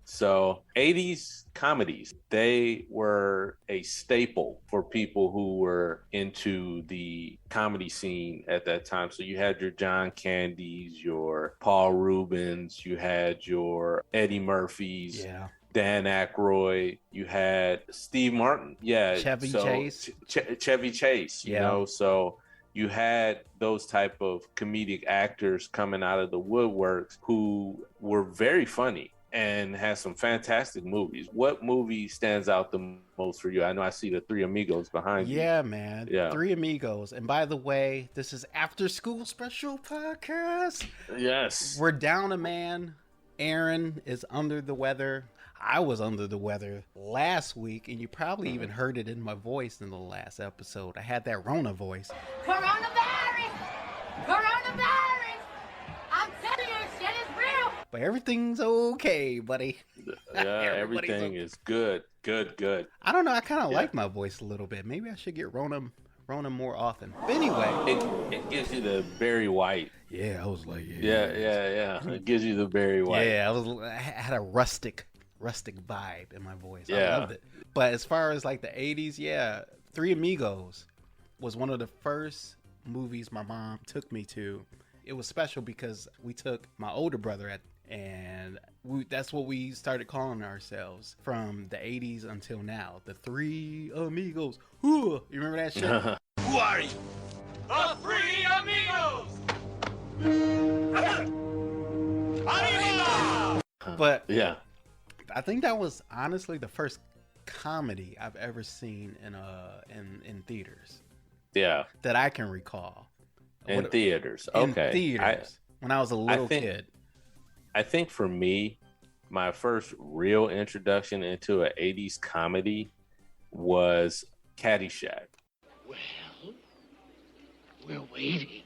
So 80s comedies, they were a staple for people who were into the comedy scene at that time. So you had your John Candys, your Paul Rubens, you had your Eddie Murphys, Yeah. Dan Aykroyd, you had Steve Martin. Yeah. Chevy Chase. Chevy Chase, you Yeah. know, so you had those type of comedic actors coming out of the woodworks who were very funny and has some fantastic movies. What movie stands out the most for you? I know I see the Three Amigos behind you. Yeah, man. Yeah. Three Amigos. And by the way, this is After School Special Podcast. Yes. We're down a man. Aaron is under the weather. I was under the weather last week, and you probably even heard it in my voice in the last episode. I had that Rona voice. Coronavirus! Coronavirus! I'm telling you, shit is real! But everything's okay, buddy. Yeah, everything is good. Good. I don't know. I kind of like my voice a little bit. Maybe I should get Rona more often. But anyway. It gives you the Barry White. Yeah, I was like, Yeah. It gives you the Barry White. Yeah, I had a rustic vibe in my voice. Yeah. I loved it. But as far as like the 80s, yeah, Three Amigos was one of the first movies my mom took me to. It was special because we took my older brother and that's what we started calling ourselves from the 80s until now. The Three Amigos. Ooh, you remember that shit? Who are you? The Three Amigos! Arriba! But yeah, I think that was honestly the first comedy I've ever seen in theaters. Yeah. That I can recall. In theaters. Okay. In theaters. When I was a little kid. I think for me, my first real introduction into an 80s comedy was Caddyshack. Well, we're waiting.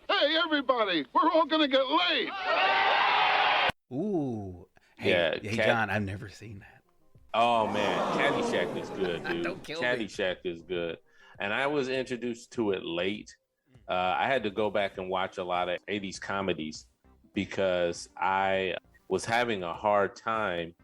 Hey, everybody, we're all going to get laid. Ooh. Hey, John, I've never seen that. Oh, man. Caddyshack is good, dude. Don't kill Caddyshack is good. And I was introduced to it late. I had to go back and watch a lot of 80s comedies because I was having a hard time,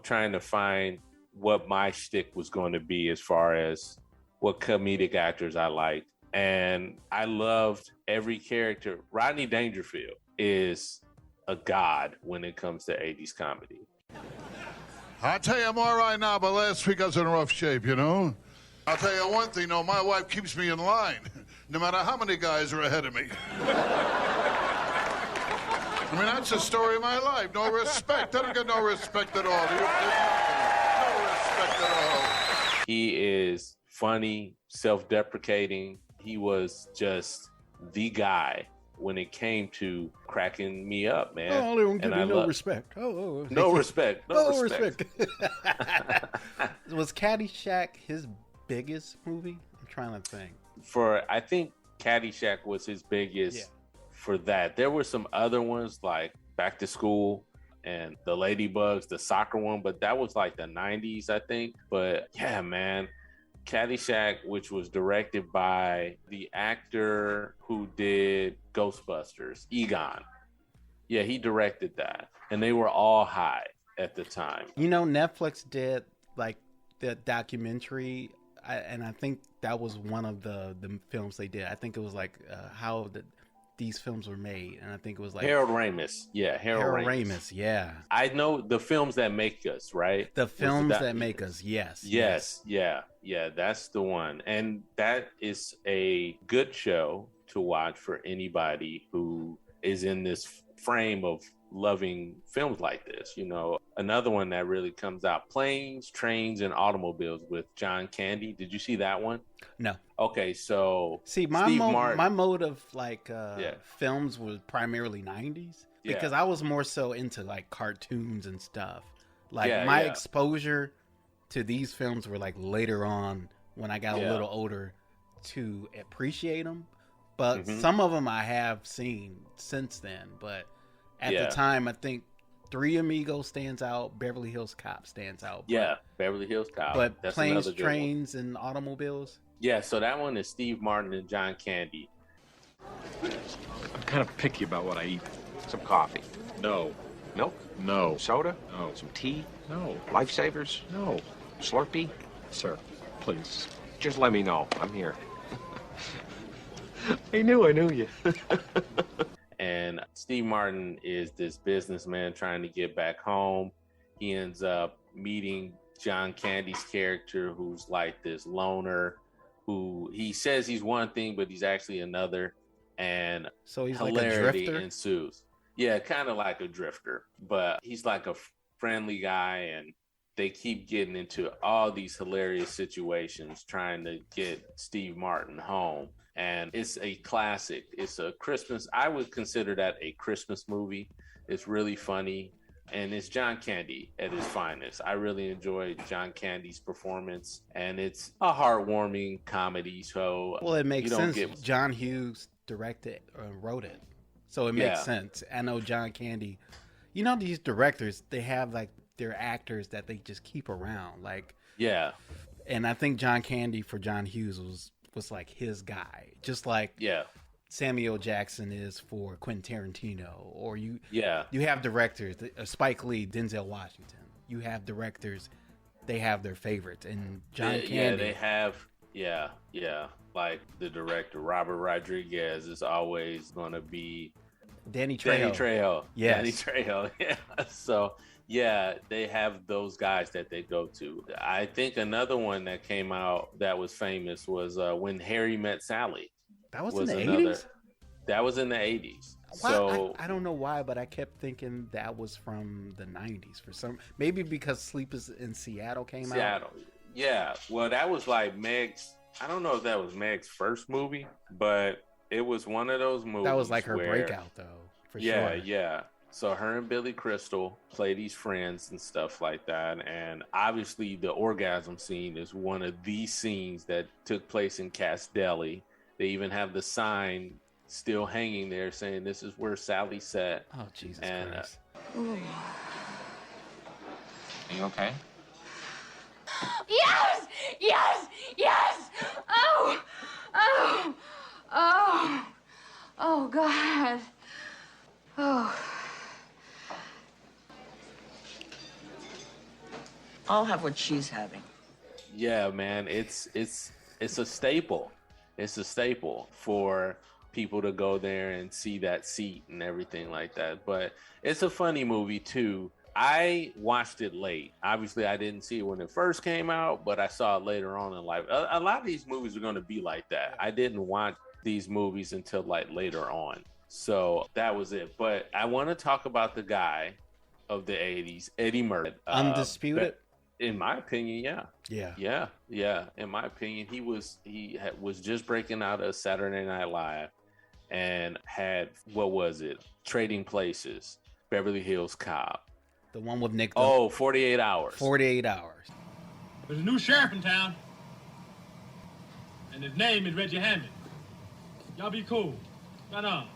trying to find what my shtick was going to be as far as what comedic actors I liked. And I loved every character. Rodney Dangerfield is a god when it comes to 80s comedy. I'll tell you, I'm all right now, but last week I was in rough shape, I'll tell you one thing, my wife keeps me in line, no matter how many guys are ahead of me. I mean, that's the story of my life. No respect. I don't get no respect at all. No respect at all. He is funny, self-deprecating. He was just the guy when it came to cracking me up, man. Oh, they don't give me no respect. Oh. No respect. No respect. Was Caddyshack his biggest movie? I'm trying to think. I think Caddyshack was his biggest for that. There were some other ones like Back to School and The Ladybugs, the soccer one, but that was like the 90s, I think. But yeah, man, Caddyshack, which was directed by the actor who did Ghostbusters, Egon. Yeah, he directed that. And they were all high at the time. Netflix did like the documentary, and I think that was one of the films they did. I think it was like how these films were made, and I think it was like Harold Ramis. Yeah, Harold Ramis. Yeah, I know The Films That Make Us, right? The Films That Make Us. Yes. Yeah, that's the one, and that is a good show to watch for anybody who is in this frame of loving films like this. Another one that really comes out, Planes, Trains, and Automobiles with John Candy. Did you see that one? No. Okay, so see, my mode of like films was primarily 90s because I was more so into like cartoons and stuff. Like my exposure to these films were like later on when I got a little older to appreciate them. But some of them I have seen since then. But at the time, I think Three Amigos stands out. Beverly Hills Cop stands out. Yeah, Beverly Hills Cop. But That's Planes, another good Trains, and Automobiles? Yeah, so that one is Steve Martin and John Candy. I'm kind of picky about what I eat. Some coffee. No. Milk? No. Soda? No. Some tea? No. Lifesavers? No. Slurpee? Sir, please. Just let me know. I'm here. I knew you. And Steve Martin is this businessman trying to get back home. He ends up meeting John Candy's character, who's like this loner, who he says he's one thing, but he's actually another. And So he's hilarity like a drifter? ensues. Yeah, kind of like a drifter, but he's like a friendly guy, and they keep getting into all these hilarious situations trying to get Steve Martin home. And it's a classic. It's a Christmas. I would consider that a Christmas movie. It's really funny. And it's John Candy at his finest. I really enjoyed John Candy's performance. And it's a heartwarming comedy. So Well, it makes you don't sense. John Hughes directed and wrote it. So it makes sense. I know John Candy. You know, these directors, they have like their actors that they just keep around. Like, Yeah. and I think John Candy for John Hughes was like his guy. Just like Yeah. Samuel Jackson is for Quentin Tarantino, or you Yeah. have directors, Spike Lee, Denzel Washington. You have directors, they have their favorites, and John Candy. Yeah, they have. Yeah. Like the director Robert Rodriguez is always going to be Danny Trejo. Danny Trejo. Yes. Danny Trejo. Yeah. So yeah, they have those guys that they go to. I think another one that came out that was famous was When Harry Met Sally. That was in the 80s? That was in the 80s. Why? So I don't know why, but I kept thinking that was from the 90s for some. Maybe because Sleepers in Seattle came out. Seattle. Yeah. Well, that was like Meg's. I don't know if that was Meg's first movie, but it was one of those movies. That was like her where, breakout, though. For yeah, sure. Yeah. So her and Billy Crystal play these friends and stuff like that. And obviously the orgasm scene is one of these scenes that took place in Cass Deli. They even have the sign still hanging there saying this is where Sally sat. Oh, Jesus and, Christ. Are you okay? Yes! Yes! Yes! Oh! Oh! Oh! Oh, God. Oh. I'll have what she's having. Yeah, man, it's a staple. It's a staple for people to go there and see that seat and everything like that. But it's a funny movie too. I watched it late. Obviously, I didn't see it when it first came out, but I saw it later on in life. A lot of these movies are going to be like that. I didn't watch these movies until like later on. So that was it. But I want to talk about the guy of the 80s, Eddie Murphy. Undisputed? In my opinion, Yeah. Yeah. In my opinion, he was just breaking out of Saturday Night Live and had, what was it? Trading Places, Beverly Hills Cop. The one with Nick. 48 Hours. 48 Hours. There's a new sheriff in town, and his name is Reggie Hammond. Y'all be cool. Right on.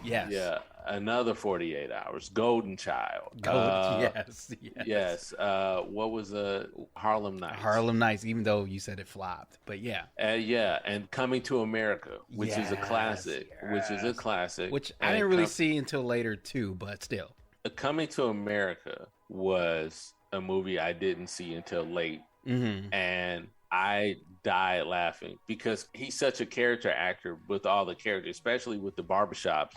Yes. Yeah. Another 48 Hours. Golden Child. Yes. Yes. What was Harlem Knights? Harlem Knights, even though you said it flopped. But yeah. Yeah. And Coming to America, which is a classic. Which I didn't really see until later, too, but still. Coming to America was a movie I didn't see until late. Mm-hmm. And I died laughing because he's such a character actor with all the characters, especially with the barbershop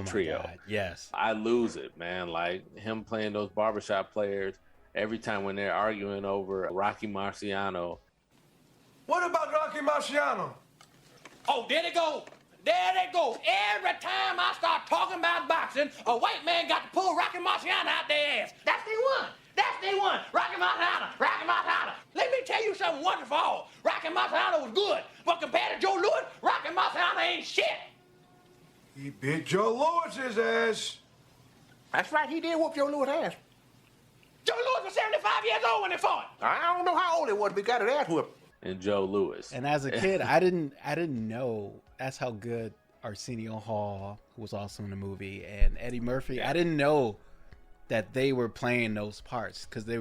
trio. God, yes. I lose it, man. Like him playing those barbershop players every time when they're arguing over Rocky Marciano. What about Rocky Marciano? Oh, there they go. There they go. Every time I start talking about boxing, a white man got to pull Rocky Marciano out their ass. That's the one. That's the one. Rocky Marciano. Rocky Marciano. Let me tell you something wonderful. Rocky Marciano was good, but compared to Joe Louis, Rocky Marciano ain't shit. He beat Joe Louis's ass. That's right. He did whoop Joe Louis' ass. Joe Louis was 75 years old when they fought. I don't know how old he was, but he got his ass whooped. And Joe Louis. And as a kid, I didn't know that's how good Arsenio Hall, who was also in the movie, and Eddie Murphy. I didn't know that they were playing those parts because they,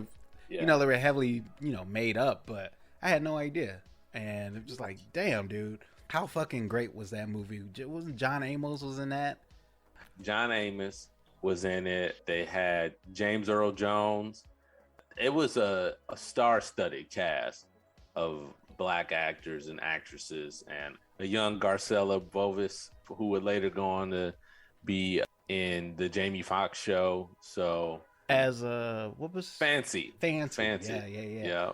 Yeah. you know, they were heavily, you know, made up. But I had no idea, and it was just like, damn, dude, how fucking great was that movie? Wasn't John Amos was in that? John Amos was in it. They had James Earl Jones. It was a star-studded cast of black actors and actresses, and a young Garcella Bovis, who would later go on to be in the Jamie Foxx show. So As what was Fancy. Yeah.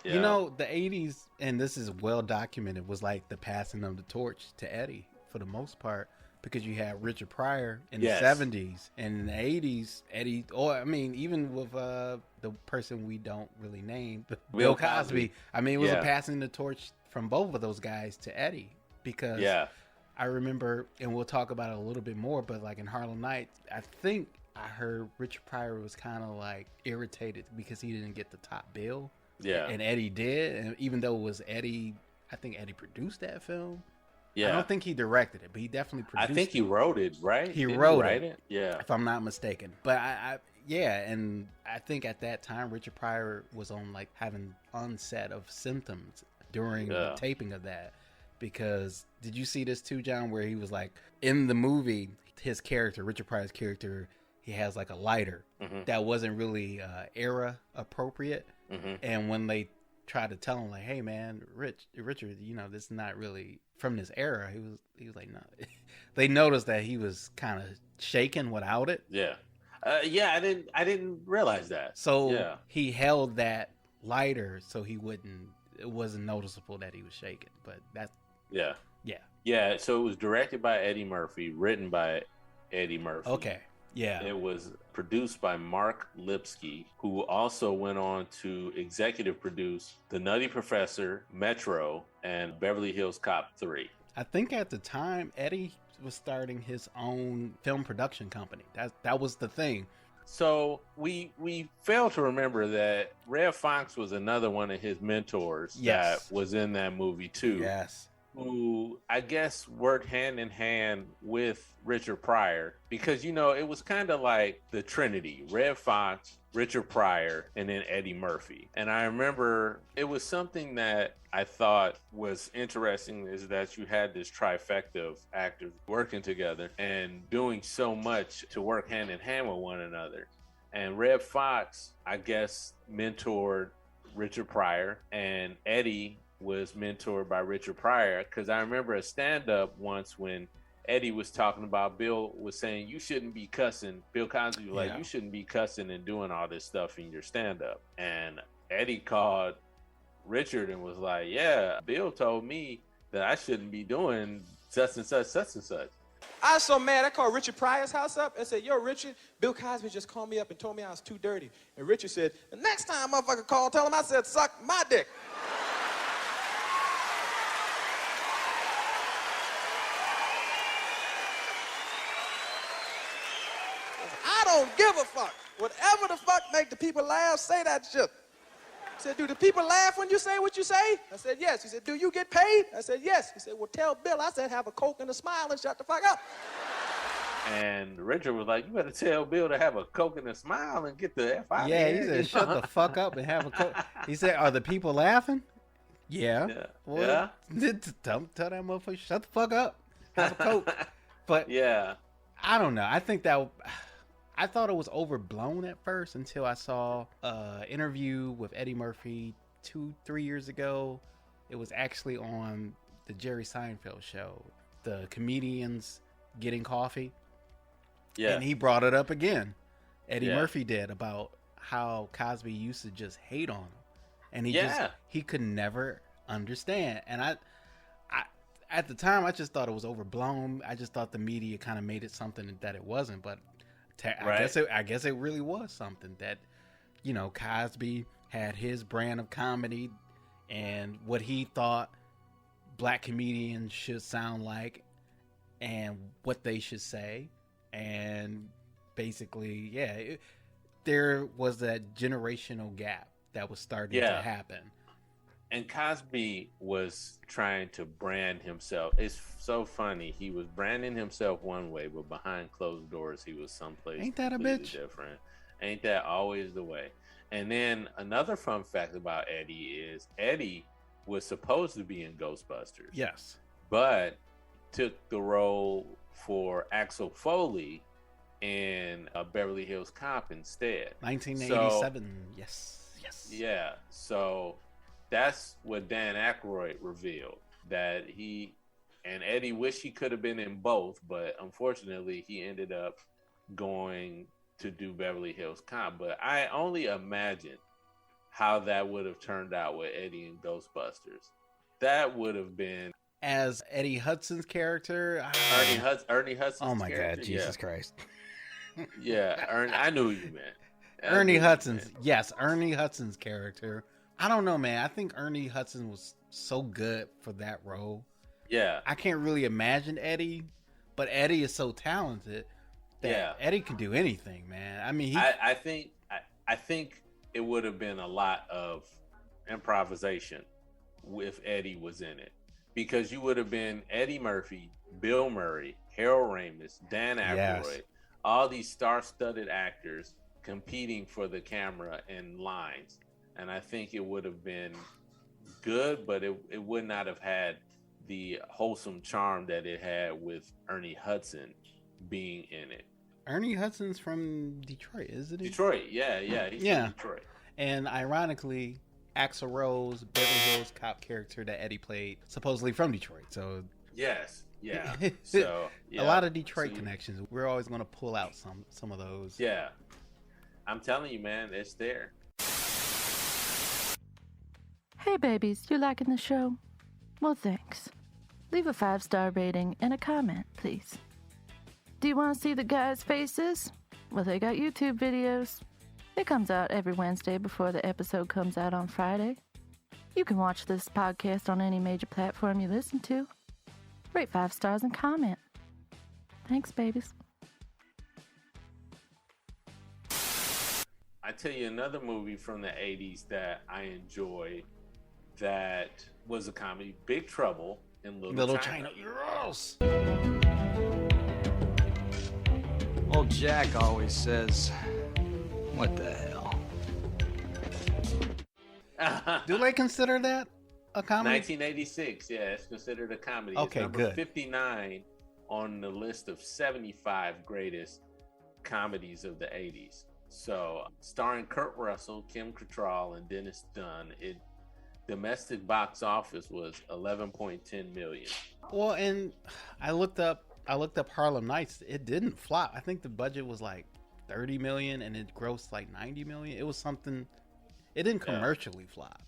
You know, the 80s, and this is well documented, was like the passing of the torch to Eddie for the most part, because you had Richard Pryor in the 70s, and in the 80s, Eddie, or I mean, even with the person we don't really name, Bill Cosby. I mean, it was a passing the torch from both of those guys to Eddie, because I remember, and we'll talk about it a little bit more, but like in Harlem Knights, I think I heard Richard Pryor was kind of like irritated because he didn't get the top bill. Yeah. And Eddie did. And even though it was Eddie, I think Eddie produced that film. Yeah. I don't think he directed it, but he definitely produced it. I think he wrote it, right? He Didn't wrote write it. Yeah. If I'm not mistaken. But and I think at that time, Richard Pryor was on like having onset of symptoms during the taping of that. Because did you see this too, John, where he was like, in the movie, his character, Richard Pryor's character, he has like a lighter that wasn't really era appropriate. And when they tried to tell him like, hey man, Richard, you know, this is not really from this era, he was like, no. They noticed that he was kind of shaking without it. I didn't realize that. So he held that lighter so it wasn't noticeable that he was shaking. But that's so it was directed by Eddie Murphy, written by Eddie Murphy. Okay. Yeah. It was produced by Mark Lipsky, who also went on to executive produce The Nutty Professor, Metro, and Beverly Hills Cop 3. I think at the time, Eddie was starting his own film production company. That was the thing. So we fail to remember that Red Fox was another one of his mentors that was in that movie too. Yes. Who I guess worked hand in hand with Richard Pryor, because, you know, it was kind of like the Trinity: Red Fox, Richard Pryor, and then Eddie Murphy. And I remember it was something that I thought was interesting, is that you had this trifecta of actors working together and doing so much to work hand in hand with one another. And Red Fox, I guess, mentored Richard Pryor, and Eddie was mentored by Richard Pryor, because I remember a stand-up once when Eddie was talking about, Bill was saying, you shouldn't be cussing. Bill Cosby was like, you shouldn't be cussing and doing all this stuff in your stand-up. And Eddie called Richard and was like, yeah, Bill told me that I shouldn't be doing such and such, such and such. I was so mad, I called Richard Pryor's house up and said, yo, Richard, Bill Cosby just called me up and told me I was too dirty. And Richard said, the next time motherfucker call, tell him I said, suck my dick. I don't give a fuck. Whatever the fuck make the people laugh, say that shit. He said, do the people laugh when you say what you say? I said, yes. He said, do you get paid? I said, yes. He said, well, tell Bill I said have a Coke and a smile and shut the fuck up. And Richard was like, you better tell Bill to have a Coke and a smile and get the F out of here. Yeah, he said, shut the fuck up and have a Coke. He said, are the people laughing? Yeah. Well, tell that motherfucker, shut the fuck up. Have a Coke. But I don't know. I think I thought it was overblown at first until I saw an interview with Eddie Murphy 2-3 years ago. It was actually on the Jerry Seinfeld show, the comedians getting coffee. Yeah. And he brought it up again. Eddie Murphy did, about how Cosby used to just hate on him. And he could never understand. And I at the time, I just thought it was overblown. I just thought the media kind of made it something that it wasn't. But I guess it really was something that, you know, Cosby had his brand of comedy and what he thought black comedians should sound like and what they should say. And basically, there was that generational gap that was starting to happen. And Cosby was trying to brand himself. It's so funny. He was branding himself one way, but behind closed doors, he was someplace Ain't that a completely bitch? different. Ain't that always the way? And then another fun fact about Eddie is Eddie was supposed to be in Ghostbusters. Yes. But took the role for Axel Foley in Beverly Hills Cop instead. 1987. So, yes. Yeah. So that's what Dan Aykroyd revealed, that he and Eddie wished he could have been in both, but unfortunately he ended up going to do Beverly Hills Cop. But I only imagine how that would have turned out with Eddie and Ghostbusters. That would have been as Eddie Hudson's character. Ernie Hudson's Oh my character. God, Jesus Christ. Yeah, I knew you meant. Ernie Hudson's, yes, Ernie Hudson's character. I don't know, man. I think Ernie Hudson was so good for that role. Yeah. I can't really imagine Eddie, but Eddie is so talented that Eddie can do anything, man. I mean, I think it would have been a lot of improvisation if Eddie was in it, because you would have been Eddie Murphy, Bill Murray, Harold Ramis, Dan Aykroyd, all these star-studded actors competing for the camera and lines. And I think it would have been good, but it would not have had the wholesome charm that it had with Ernie Hudson being in it. Ernie Hudson's from Detroit, isn't he? Detroit, yeah. He's from Detroit. And ironically, Axl Rose, Beverly Hills Cop character that Eddie played, supposedly from Detroit. So yes, yeah. So a lot of Detroit connections. We're always going to pull out some of those. Yeah, I'm telling you, man, it's there. Hey, babies, you liking the show? Well, thanks. Leave a 5-star rating and a comment, please. Do you want to see the guys' faces? Well, they got YouTube videos. It comes out every Wednesday before the episode comes out on Friday. You can watch this podcast on any major platform you listen to. Rate 5 stars and comment. Thanks, babies. I tell you another movie from the 80s that I enjoyed that was a comedy, Big Trouble in Little China. Yes. Old Jack always says, what the hell? Do they consider that a comedy? 1986, yeah, it's considered a comedy. Okay, it's number good. 59 on the list of 75 greatest comedies of the 80s. So, starring Kurt Russell, Kim Cattrall, and Dennis Dunn, domestic box office was 11.10 million. Well, and I looked up Harlem Knights. It didn't flop. I think the budget was like 30 million and it grossed like 90 million. It was something. It didn't commercially flop.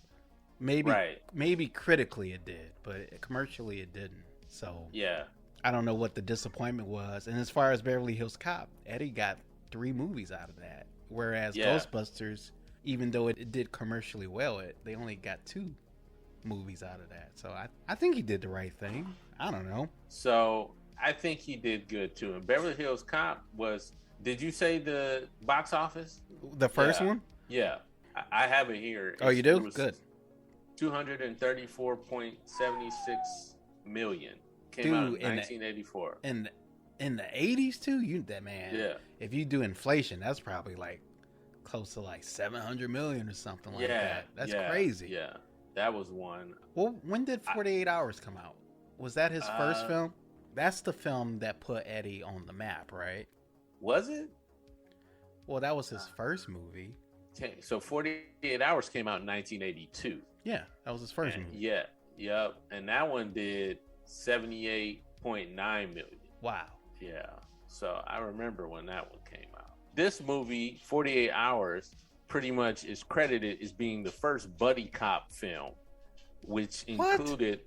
Maybe critically it did, but commercially it didn't. So yeah, I don't know what the disappointment was. And as far as Beverly Hills Cop, Eddie got 3 movies out of that, whereas Ghostbusters, even though it did commercially well, they only got 2 movies out of that. So I think he did the right thing. I don't know. So I think he did good too. And Beverly Hills Cop was. Did you say the box office? The first one? Yeah, I have it here. Oh, you do? Good. 234.76 million came out in 1984. In the 80s too? Yeah. If you do inflation, that's probably like close to like 700 million or something like that. That's crazy. Yeah, that was one. Well, when did 48 Hours come out? Was that his first film? That's the film that put Eddie on the map, right? Was it? Well, that was his first movie. So 48 Hours came out in 1982. Yeah, that was his first movie. Yeah, yep. And that one did 78.9 million. Wow. Yeah. So I remember when that one came out. This movie, 48 Hours, pretty much is credited as being the first buddy cop film, which included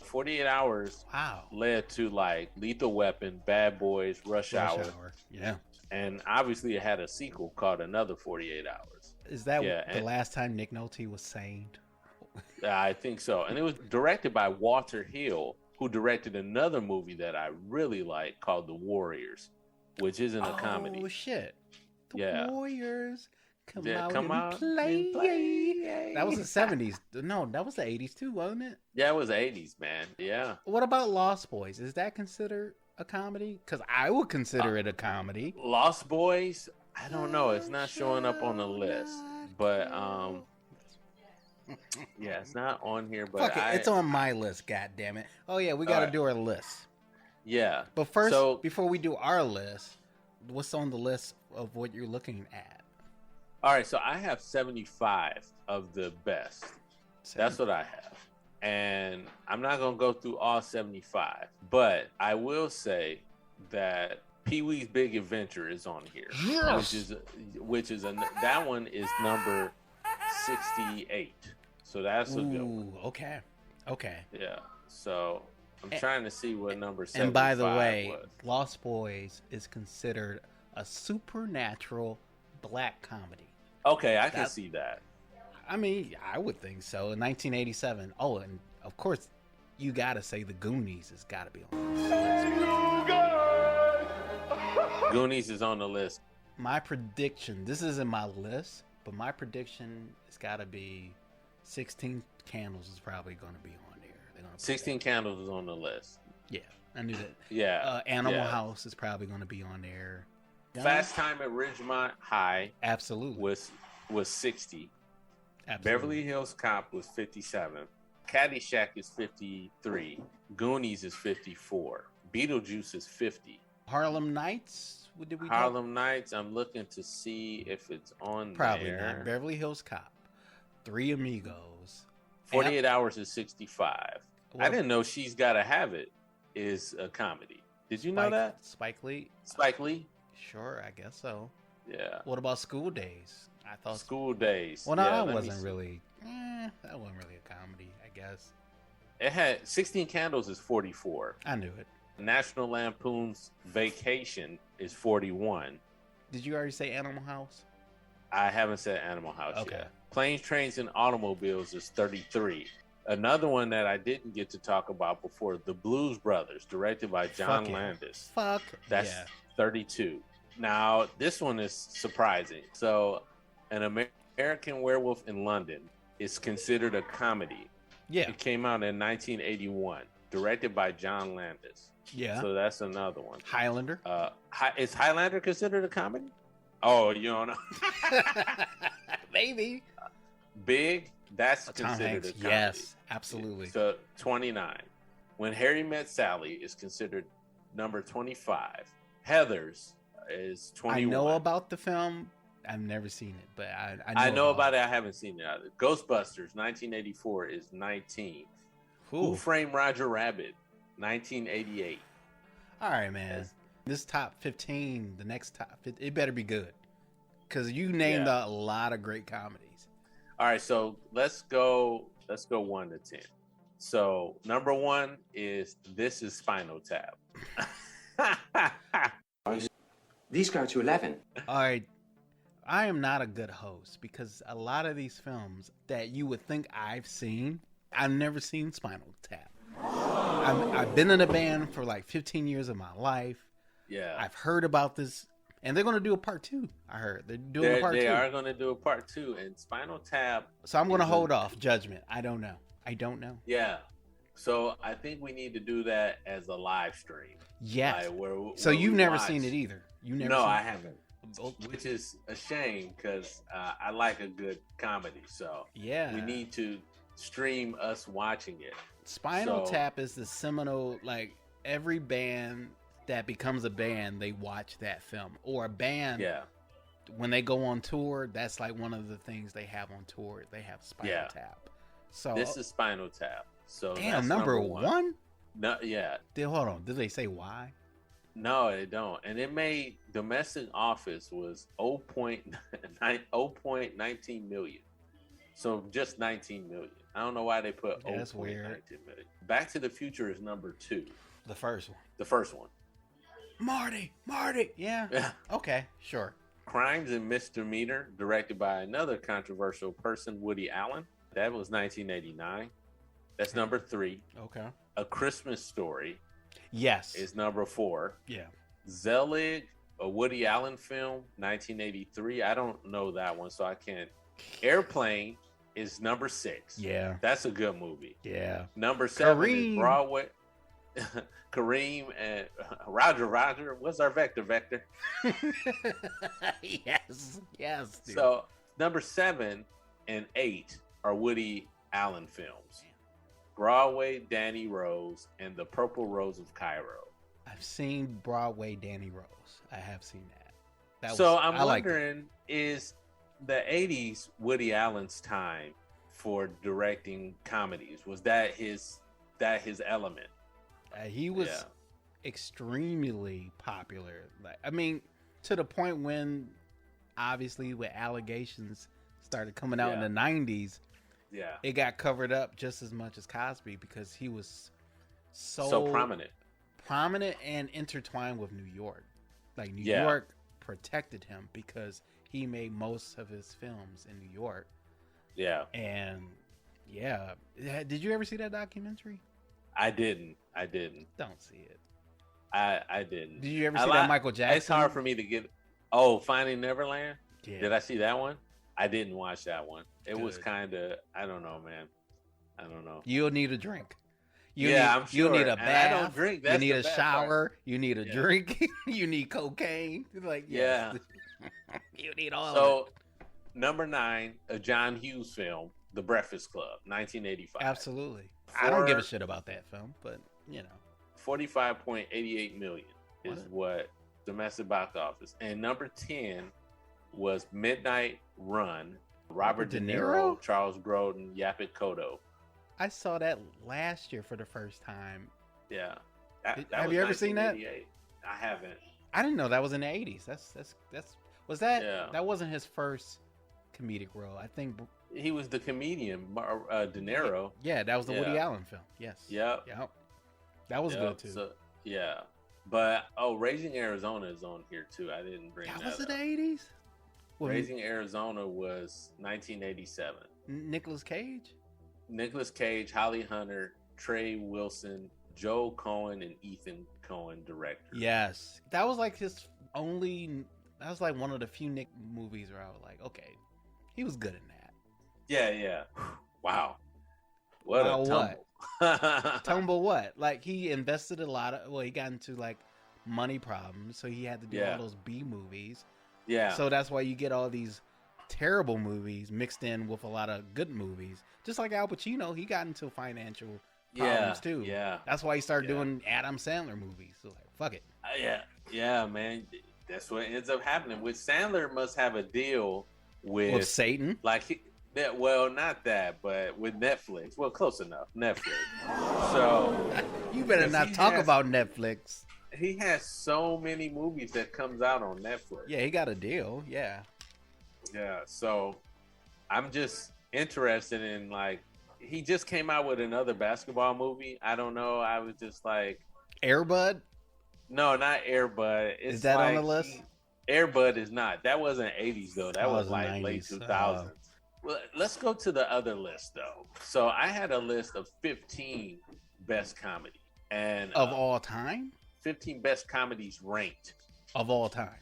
48 Hours. Wow. Led to like Lethal Weapon, Bad Boys, Rush Hour. Yeah. And obviously it had a sequel called Another 48 Hours. Is that the last time Nick Nolte was sane? I think so. And it was directed by Walter Hill, who directed another movie that I really like called The Warriors, which isn't a comedy. Oh, shit. The Warriors. Come out and play. That was the 70s. No, that was the 80s too, wasn't it? Yeah, it was the 80s, man. Yeah. What about Lost Boys? Is that considered a comedy? Because I would consider it a comedy. Lost Boys, I don't know. It's not showing up on the list, but yeah, it's not on here. But Fuck it, it's on my list. God damn it! Oh yeah, we got to do our list. Yeah, but first, before we do our list, what's on the list of what you're looking at? All right, so I have 75 of the best. That's what I have. And I'm not going to go through all 75, but I will say that Pee-wee's Big Adventure is on here, yes! which is that one is number 68. So that's a good one. Okay. Yeah. So I'm trying to see what number 75 And by the way, was. Lost Boys is considered a supernatural black comedy. Okay, I can see that. I mean, I would think so. In 1987. Oh, and of course, you got to say the Goonies has got to be on the list. Goonies is on the list. My prediction, this isn't my list, but my prediction has got to be 16 Candles is probably going to be on there. 16 Candles is on the list. Yeah, I knew that. Yeah. Animal House is probably going to be on there. Fast Time at Ridgemont High. Absolutely. Was 60. Absolutely. Beverly Hills Cop was 57. Caddyshack is 53. Goonies is 54. Beetlejuice is 50. Harlem Knights? What did we Harlem Knights, I'm looking to see if it's on Probably there. not. Beverly Hills Cop. Three Amigos. 48 Hours is 65. Well, I didn't know She's Gotta Have It is a comedy. Did you know that? Spike Lee? Spike Lee? Sure, I guess so. Yeah. What about School Days? I thought School Days. Well, no, yeah, that wasn't really. That wasn't really a comedy, I guess. It had 16 Candles is 44. I knew it. National Lampoon's Vacation is 41. Did you already say Animal House? I haven't said Animal House Okay. yet. Planes, Trains, and Automobiles is 33. Another one that I didn't get to talk about before, The Blues Brothers, directed by John Landis. That's 32. Now, this one is surprising. So, An American Werewolf in London is considered a comedy. Yeah. It came out in 1981, directed by John Landis. Yeah. So that's another one. Highlander? Is Highlander considered a comedy? Oh, you don't know. Maybe. Big, that's Tom considered Hanks. a comedy. Yes, absolutely. So 29. When Harry Met Sally is considered number 25. Heathers is 21. I know about the film. I've never seen it, but I know about it. I haven't seen it either. Ghostbusters 1984 is 19. Who Framed Roger Rabbit 1988. All right, man. This top 15, the next top 15, it better be good. Because you named a lot of great comedies. All right, so let's go 1 to 10. So number 1 is This Is Spinal Tap. These go to 11. All right. I am not a good host because a lot of these films that you would think I've seen, I've never seen Spinal Tap. I've been in a band for like 15 years of my life. Yeah. I've heard about this, and they're going to do a part 2. I heard they're doing a part 2. They are going to do a part 2, and Spinal Tap. So I'm going to hold off judgment. I don't know. Yeah. So I think we need to do that as a live stream. Yes. Like so you've never seen it either. You never? No, seen I haven't. Which is a shame because I like a good comedy. So yeah, we need to stream us watching it. Spinal Tap is the seminal, like every band that becomes a band, they watch that film. Or a band, when they go on tour, that's like one of the things they have on tour. They have Spinal Tap. So this is Spinal Tap. So damn, that's number one? No, yeah. Hold on. Did they say why? No, they don't. And it made domestic office was 0.19 million. So just 19 million. I don't know why they put 0.19 million. Back to the Future is number 2. The first one. The first one. Marty. Yeah. Okay, sure. Crimes and Misdemeanor, directed by another controversial person, Woody Allen. That was 1989. That's number 3. Okay. A Christmas Story. Yes. Is number 4. Yeah. Zelig, a Woody Allen film, 1983. I don't know that one, so I can't. Airplane is number 6. Yeah. That's a good movie. Yeah. Number 7 Kareem. is Broadway. Kareem and Roger. What's our Vector? Yes. Dude. So number 7 and 8 are Woody Allen films. Broadway, Danny Rose, and The Purple Rose of Cairo. I've seen Broadway Danny Rose. I have seen that. I'm wondering, is the 80s Woody Allen's time for directing comedies? Was that his element? He was extremely popular. To the point when, obviously, with allegations started coming out in the 90s, it got covered up just as much as Cosby because he was so prominent and intertwined with New York. Like New York protected him because he made most of his films in New York. Yeah. And did you ever see that documentary? I didn't. Don't see it. I didn't. Did you ever see that Michael Jackson? It's hard for me to get. Finding Neverland. Yeah. Did I see that one? I didn't watch that one. It was kind of. I don't know, man. I don't know. You'll need a drink. I'm sure. You'll need a bath. And I don't drink. That's you need a shower. Part. You need a drink. You need cocaine. You need all of it. So, number 9, a John Hughes film, The Breakfast Club, 1985. Absolutely. I don't give a shit about that film, but 45.88 million is what domestic box office. And number 10 was Midnight Run, Robert De Niro, Charles Grodin, Yaphet Kotto. I saw that last year for the first time. Yeah. Have you ever seen that? I haven't. I didn't know that was in the 80s. That wasn't his first comedic role. I think he was the comedian, De Niro. Yeah, that was the Woody Allen film. Yes. Yep. That was good too. So, but Raising Arizona is on here too. I didn't bring that. Was it the 80s? Raising Arizona was 1987. Nicolas Cage, Holly Hunter, Trey Wilson, Joe Cohen, and Ethan Cohen director. Yes, that was like his only. That was like one of the few Nick movies where I was like, okay, he was good in that. Yeah. Wow. What a tumble. Tumble what? Like he invested a lot of. Well, he got into like money problems, so he had to do all those B movies. Yeah. So that's why you get all these terrible movies mixed in with a lot of good movies. Just like Al Pacino, he got into financial problems too. Yeah. That's why he started doing Adam Sandler movies. So like, fuck it. Yeah, man. That's what ends up happening. With Sandler must have a deal with Satan. Like not that, but with Netflix. Well, close enough. Netflix. So you better not talk about Netflix. He has so many movies that comes out on Netflix. Yeah, he got a deal. Yeah. Yeah. So I'm just interested in he just came out with another basketball movie. I don't know. I was just like Air Bud? No, not Air Bud. Is that on the list? Air Bud is not. That wasn't 80s though. That was like 90s. Late 2000s. Well, let's go to the other list though. So I had a list of 15 best comedy and of all time. 15 best comedies ranked of all time.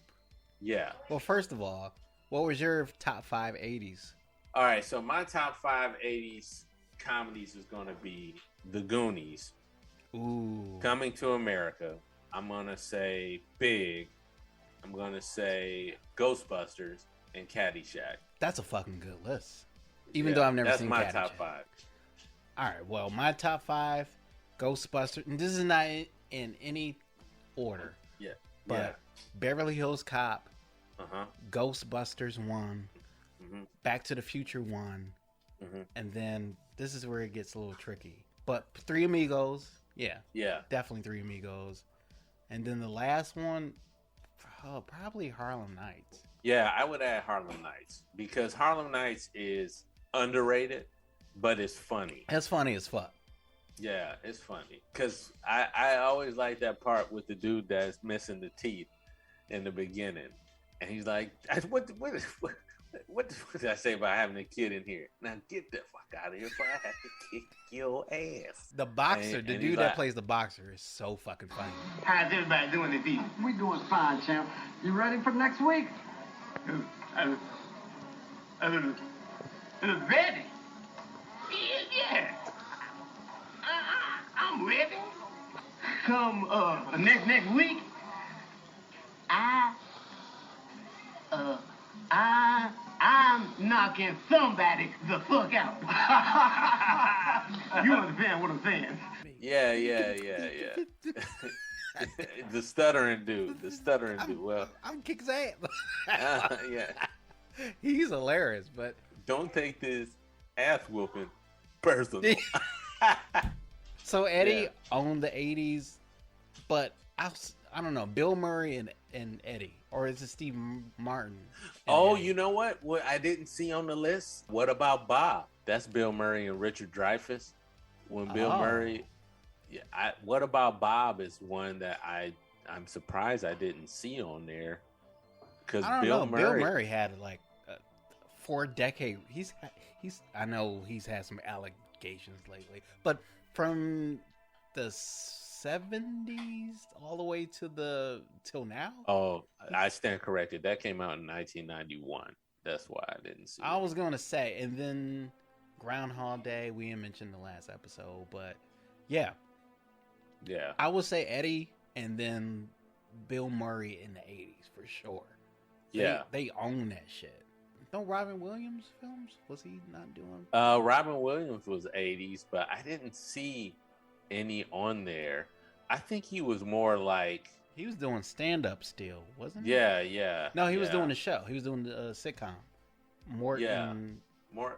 Yeah. Well, first of all, what was your top 5 80s? All right, so my top 5 80s comedies is going to be The Goonies. Ooh. Coming to America. I'm going to say Big. I'm going to say Ghostbusters and Caddyshack. That's a fucking good list. Even though I've never seen Caddyshack. That's my top 5. All right, well, my top 5, Ghostbusters. And this is not in any order. Yeah. But Beverly Hills Cop, Ghostbusters 1, Back to the Future 1, and then this is where it gets a little tricky. But Three Amigos, definitely Three Amigos. And then the last one, probably Harlem Knights. Yeah, I would add Harlem Knights because Harlem Knights is underrated, but it's funny. It's funny as fuck. Yeah, it's funny because I always like that part with the dude that's missing the teeth in the beginning, and he's like, "What did I say about having a kid in here? Now get the fuck out of here, before I have to kick your ass." The boxer, the dude that plays the boxer, is so fucking funny. How's everybody doing this evening? We doing fine, champ. You ready for next week? Ready? Yeah. I'm ready. come next week, I'm knocking somebody the fuck out. You understand what I'm saying? Yeah. The stuttering dude. Well, I'm kick his ass. yeah. He's hilarious, but don't take this ass whooping personal. So Eddie owned the 80s, but I don't know, Bill Murray and Eddie, or is it Steve Martin? Oh, Eddie? you know what I didn't see on the list? What about Bob? That's Bill Murray and Richard Dreyfuss. When Bill Murray, what about Bob is one that I'm surprised I didn't see on there. Because Bill Murray had like 4 decades. I know he's had some allegations lately, but from the 70s all the way till now. Oh, I stand corrected. That came out in 1991. That's why I didn't see. I was gonna say, and then Groundhog Day. We didn't mention the last episode, but yeah. I would say Eddie, and then Bill Murray in the 80s for sure. They own that shit. No Robin Williams films? Was he not doing? Robin Williams was 80s, but I didn't see any on there. I think he was more like... He was doing stand-up still, wasn't he? Yeah. No, he was doing the show. He was doing the sitcom. Morton...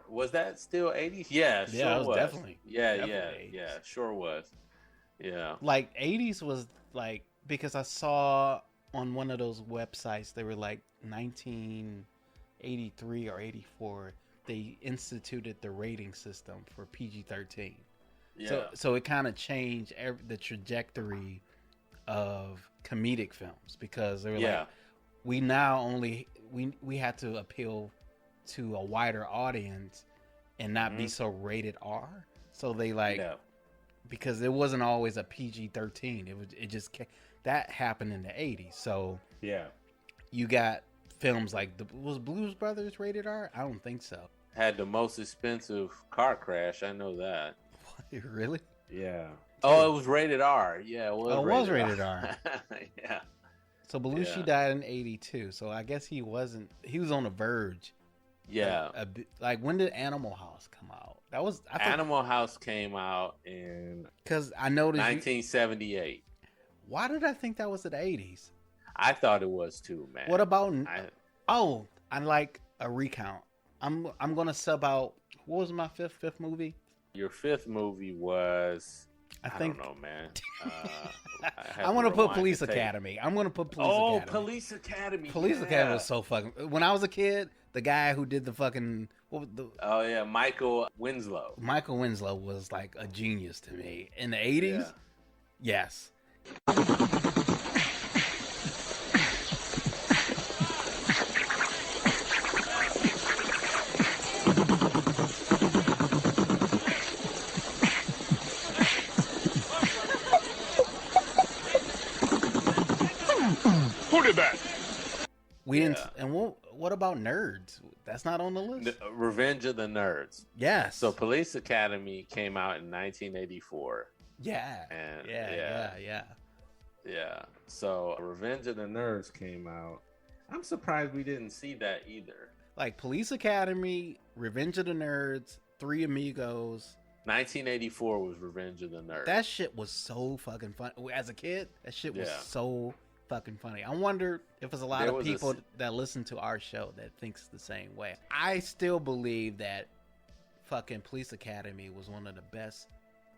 Was that still 80s? Yeah, sure it was. Definitely. Yeah, sure was. Yeah. Like, 80s was like... Because I saw on one of those websites, they were like 1983 or 84, they instituted the rating system for PG-13. Yeah. So it kind of changed the trajectory of comedic films, because they were like, we now only we had to appeal to a wider audience and not be so rated R. So they because it wasn't always a PG-13. It just that happened in the 80s. So you got films like was Blues Brothers rated R? I don't think so. Had the most expensive car crash. I know that. What, really? Yeah. Oh, it was rated R. Yeah, it was rated R. Yeah. So Belushi died in 82. So I guess he was on the verge. Yeah. Like, when did Animal House come out? Animal House came out in... Because I noticed... 1978. Why did I think that was in the 80s? I thought it was too, man. What about... I like a recount. I'm going to sub out... What was my fifth movie? Your fifth movie was... I don't know, man. I'm going to put Police Academy. I'm going to put Police Academy. Oh, Police Academy. Police Academy was so fucking... When I was a kid, the guy who did the fucking... Oh, yeah, Michael Winslow. Michael Winslow was like a genius to me. In the 80s? Yes. Who did that? We didn't. And what about Nerds? That's not on the list. Revenge of the Nerds. Yes. So Police Academy came out in 1984. Yeah. And Yeah. So Revenge of the Nerds came out. I'm surprised we didn't see that either. Like Police Academy, Revenge of the Nerds, Three Amigos. 1984 was Revenge of the Nerds. That shit was so fucking fun. As a kid, that shit was so fucking funny. I wonder if there's a lot of people that listen to our show that thinks the same way. I still believe that fucking Police Academy was one of the best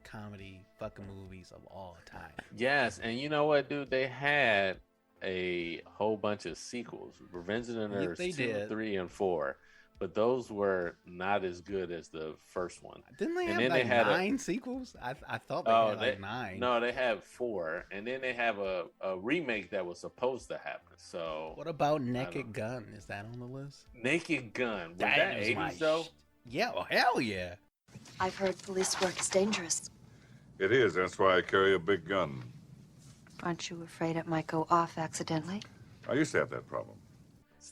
comedy fucking movies of all time. Yes, and you know what, dude? They had a whole bunch of sequels. Revenge of the Nerds 2, 3, and 4. But those were not as good as the first one. Didn't they have like 9 sequels? I thought they had like 9. No, they have 4. And then they have a remake that was supposed to happen. So what about Naked Gun? Is that on the list? Naked Gun. Was that 80s though? Yeah, well, hell yeah. I've heard police work is dangerous. It is. That's why I carry a big gun. Aren't you afraid it might go off accidentally? I used to have that problem.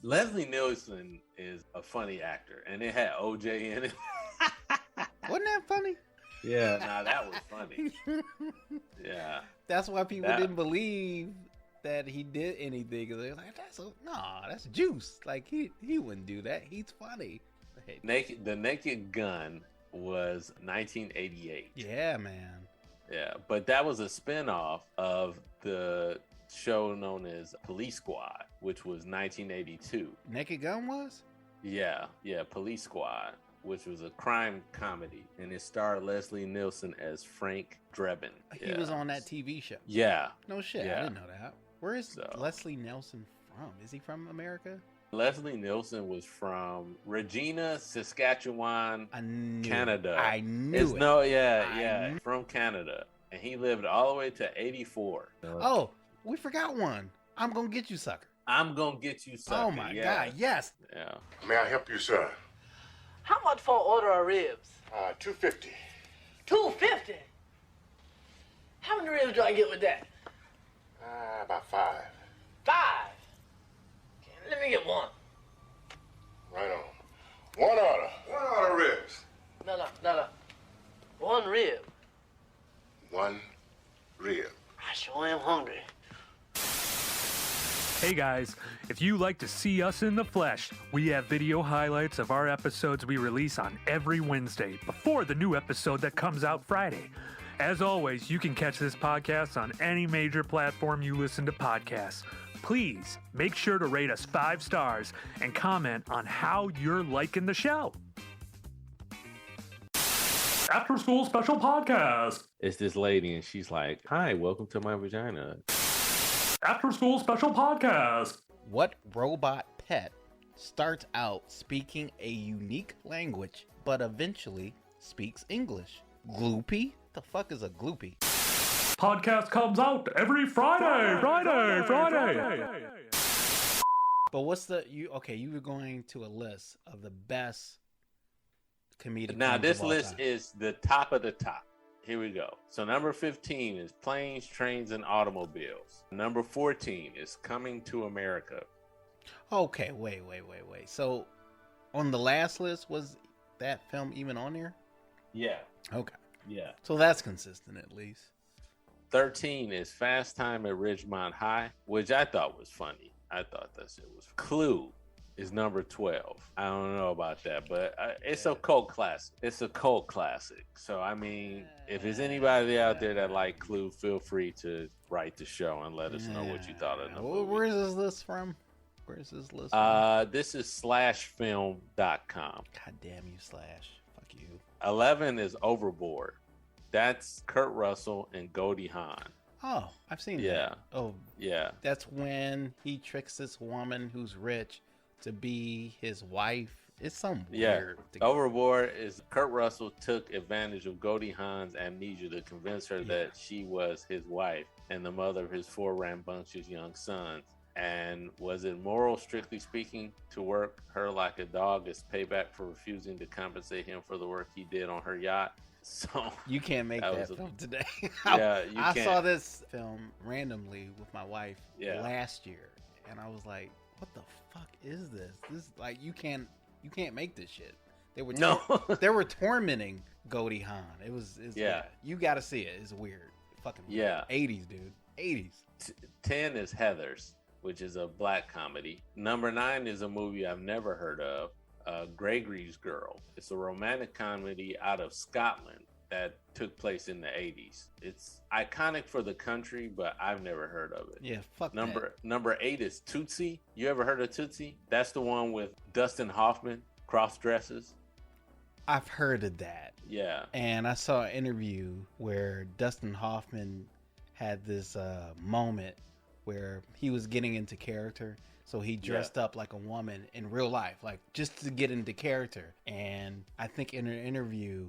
Leslie Nielsen is a funny actor, and it had OJ in it. Wasn't that funny? Yeah, nah, that was funny. Yeah. That's why people didn't believe that he did anything. They're like, that's Juice. Like he wouldn't do that. He's funny. The Naked Gun was 1988. Yeah, man. Yeah, but that was a spinoff of the show known as Police Squad, which was 1982. Naked Gun was? Yeah, Police Squad, which was a crime comedy, and it starred Leslie Nielsen as Frank Drebin. He was on that TV show. Yeah. No shit, yeah. I didn't know that. Where is Leslie Nielsen from? Is he from America? Leslie Nielsen was from Regina, Saskatchewan, Canada. I knew it. From Canada. And he lived all the way to 84. Oh, we forgot one. I'm Gonna Get You, Sucker. I'm Gonna Get You, Sucker. Oh my God, yes. Yeah. May I help you, sir? How much for an order of ribs? $2.50. $2.50? How many ribs do I get with that? About 5. 5? Okay, let me get one. Right on. One order. One order ribs. No. One rib. One rib. I sure am hungry. Hey guys, if you like to see us in the flesh, we have video highlights of our episodes we release on every Wednesday before the new episode that comes out Friday. As always, you can catch this podcast on any major platform you listen to podcasts. Please make sure to rate us 5 stars and comment on how you're liking the show. After School Special Podcast. It's this lady, and she's like, "Hi, welcome to my vagina." After School Special Podcast. What robot pet starts out speaking a unique language, but eventually speaks English? Gloopy? The fuck is a gloopy? Podcast comes out every Friday. But what's you were going to a list of the best comedic. Now films this of all list time. is the top of the top. Here we go. So number 15 is Planes, Trains, and Automobiles. Number 14 is Coming to America. Okay, wait. So on the last list, was that film even on there? Yeah. Okay. Yeah. So that's consistent at least. 13 is Fast Time at Ridgemont High, which I thought was funny. I thought that shit was Clue is number 12. I don't know about that, but it's a cult classic. It's a cult classic. So, I mean, if there's anybody out there that like Clue, feel free to write the show and let us know what you thought of the movie. Where's this list from? This is slashfilm.com. God damn you, Slash. Fuck you. 11 is Overboard. That's Kurt Russell and Goldie Hawn. Oh, I've seen that. Oh, yeah. That's when he tricks this woman who's rich to be his wife. It's some weird. Overboard is Kurt Russell took advantage of Goldie Hawn's amnesia to convince her that she was his wife and the mother of his 4 rambunctious young sons. And was it moral, strictly speaking, to work her like a dog as payback for refusing to compensate him for the work he did on her yacht? So you can't make that film today. Yeah, I saw this film randomly with my wife last year, and I was like, "What the fuck is this? This like you can't make this shit." They were they were tormenting Goldie Hawn. It's weird. You got to see it. It's weird. Fucking weird. 80s, dude. 80s. 10 is Heathers, which is a black comedy. Number 9 is a movie I've never heard of. Gregory's Girl. It's a romantic comedy out of Scotland that took place in the 80s. It's iconic for the country, but I've never heard of it. Yeah, fuck Number 8 is Tootsie. You ever heard of Tootsie? That's the one with Dustin Hoffman, cross dresses. I've heard of that. Yeah. And I saw an interview where Dustin Hoffman had this moment where he was getting into character. So he dressed up like a woman in real life, like just to get into character. And I think in an interview,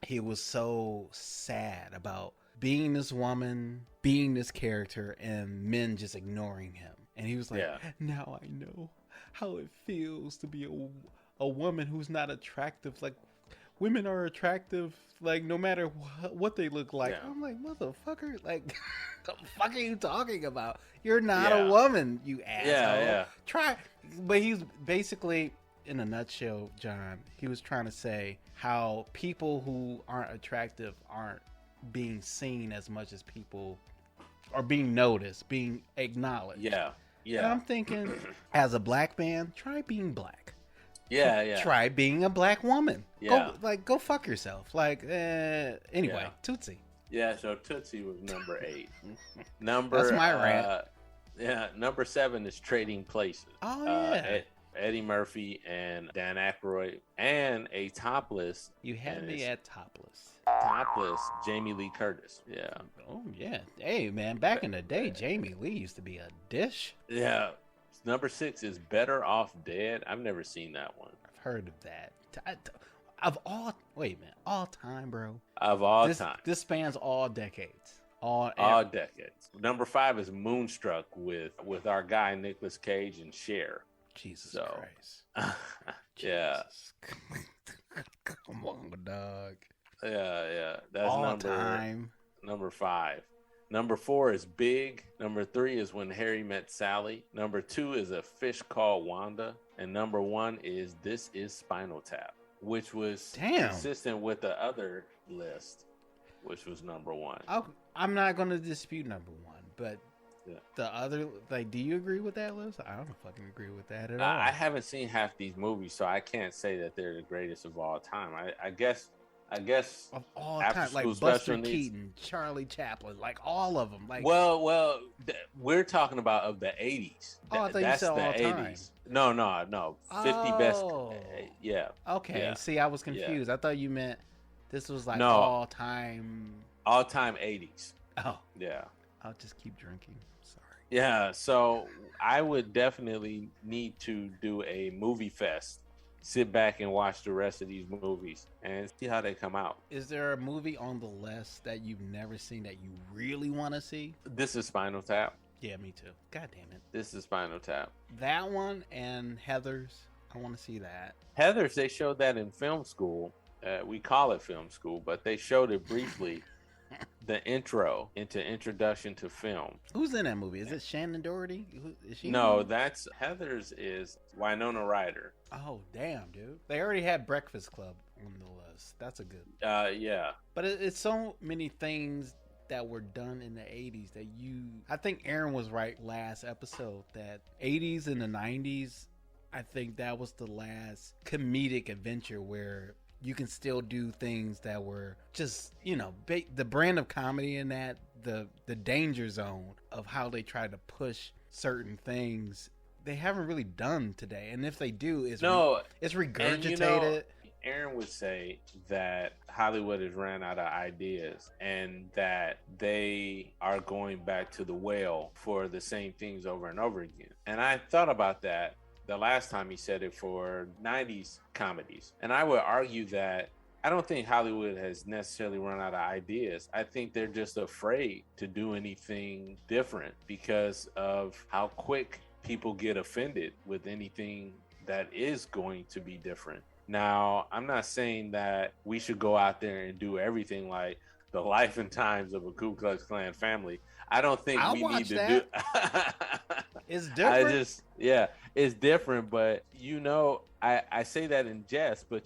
he was so sad about being this woman, being this character, and men just ignoring him. And he was like, now I know how it feels to be a woman who's not attractive. Like, women are attractive, like, no matter what they look like. I'm like, motherfucker, like, the fuck are you talking about? You're not a woman, you asshole. Try. But he's basically, in a nutshell, John, he was trying to say how people who aren't attractive aren't being seen as much as people are being noticed, being acknowledged. Yeah. And I'm thinking, as a black man, try being black. Yeah. Try being a black woman. Yeah. Go fuck yourself. Anyway, Tootsie. Yeah, so Tootsie was number 8. That's my rant. Number 7 is Trading Places. Oh, yeah. Eddie Murphy and Dan Aykroyd, and a topless. You had me at topless. Topless Jamie Lee Curtis. Yeah. Oh, yeah. Hey, man, back in the day, Jamie Lee used to be a dish. Yeah. Number 6 is Better Off Dead. I've never seen that one. I've heard of that. All time, bro. Of all time. This spans all decades. All decades. Number 5 is Moonstruck with our guy Nicolas Cage and Cher. Jesus Christ. Yeah. Come on, dog. Yeah. That's all time. Number 5. Number 4 is Big. Number 3 is When Harry Met Sally. Number 2 is A Fish Called Wanda. And number 1 is This Is Spinal Tap, which was consistent with the other list, which was number 1. I'm not going to dispute number 1, but the other, do you agree with that list? I don't fucking agree with that at all. I haven't seen half these movies, so I can't say that they're the greatest of all time. I guess of all time, like Buster Keaton, Charlie Chaplin, like all of them. Like, we're talking about of the 80s. Oh, I thought you said all time. No. 50 best. Yeah. Okay. Yeah. See, I was confused. I thought you meant this was like No. all time. All time 80s. Oh. Yeah. I'll just keep drinking. Sorry. Yeah. So I would definitely need to do a movie fest. Sit back and watch the rest of these movies and see how they come out. Is there a movie on the list that you've never seen that you really want to see? This is Spinal Tap. Yeah, me too. God damn it. This is Spinal Tap. That one and Heathers. I want to see that. Heathers, they showed that in film school. We call it film school, but they showed it briefly. The intro into Introduction to Film. Who's in that movie? Is it Shannon Doherty? Is she? No, that's Heathers is Winona Ryder. Oh, damn, dude. They already had Breakfast Club on the list. That's a good. Yeah. But it's so many things that were done in the 80s that I think Aaron was right last episode that 80s and the 90s, I think that was the last comedic adventure where you can still do things that were just, the brand of comedy in that, the danger zone of how they try to push certain things, they haven't really done today. And if they do, it's regurgitated. And, Aaron would say that Hollywood has ran out of ideas and that they are going back to the well for the same things over and over again. And I thought about that the last time he said it for 90s comedies. And I would argue that I don't think Hollywood has necessarily run out of ideas. I think they're just afraid to do anything different because of how quick people get offended with anything that is going to be different. Now, I'm not saying that we should go out there and do everything like the life and times of a Ku Klux Klan family. I don't think we need to do. It's different. It's different. But I say that in jest, but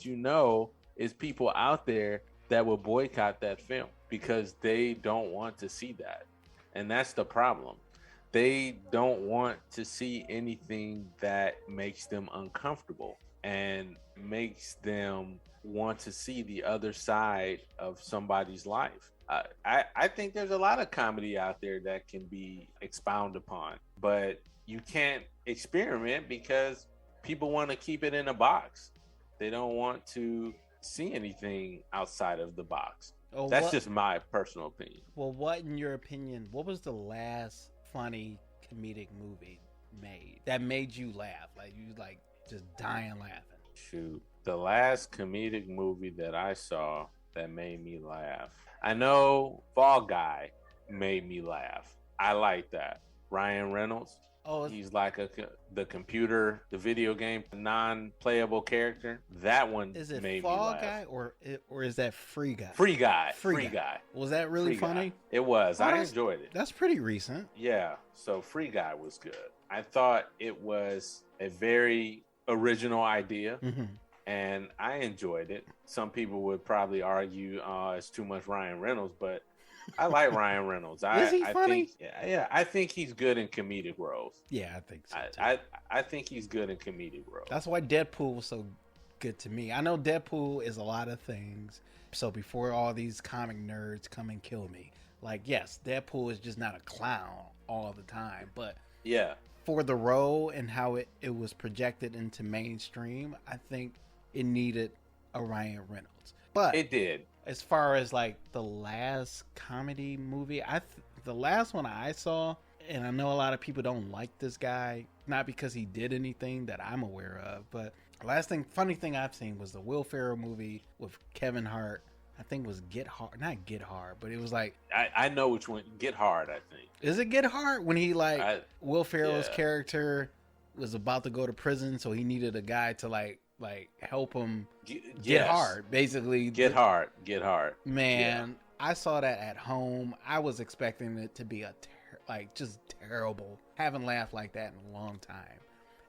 it's people out there that will boycott that film because they don't want to see that, and that's the problem. They don't want to see anything that makes them uncomfortable and makes them want to see the other side of somebody's life. I think there's a lot of comedy out there that can be expounded upon, but you can't experiment because people want to keep it in a box. They don't want to see anything outside of the box. That's just my personal opinion. Well, what, in your opinion, what was the last funny comedic movie made that made you laugh? Like you just dying laughing? Shoot. The last comedic movie that I saw that made me laugh. I know Fall Guy made me laugh. I like that. Ryan Reynolds. Oh, he's like the video game non-playable character. That one is it made Fall me laugh. Guy or is that Free Guy? Free Guy. Was that really funny? Guy. It was. I enjoyed it. That's pretty recent. Yeah. So Free Guy was good. I thought it was a very original idea. Mm-hmm. And I enjoyed it. Some people would probably argue it's too much Ryan Reynolds, but I like Ryan Reynolds. Is he funny? Yeah, I think he's good in comedic roles. Yeah, I think so too. I think he's good in comedic roles. That's why Deadpool was so good to me. I know Deadpool is a lot of things. So before all these comic nerds come and kill me, like, yes, Deadpool is just not a clown all the time, but yeah, for the role and how it was projected into mainstream, I think it needed a Ryan Reynolds. But it did. As far as like the last comedy movie, the last one I saw, and I know a lot of people don't like this guy, not because he did anything that I'm aware of, but the last funny thing I've seen was the Will Ferrell movie with Kevin Hart. I think it was Get Hard, not Get Hard, but it was like I know which one. Get Hard, I think. Is it Get Hard? When he Will Ferrell's character was about to go to prison, so he needed a guy to like help him get hard, basically. Get hard. Man, I saw that at home. I was expecting it to be just terrible. Haven't laughed like that in a long time.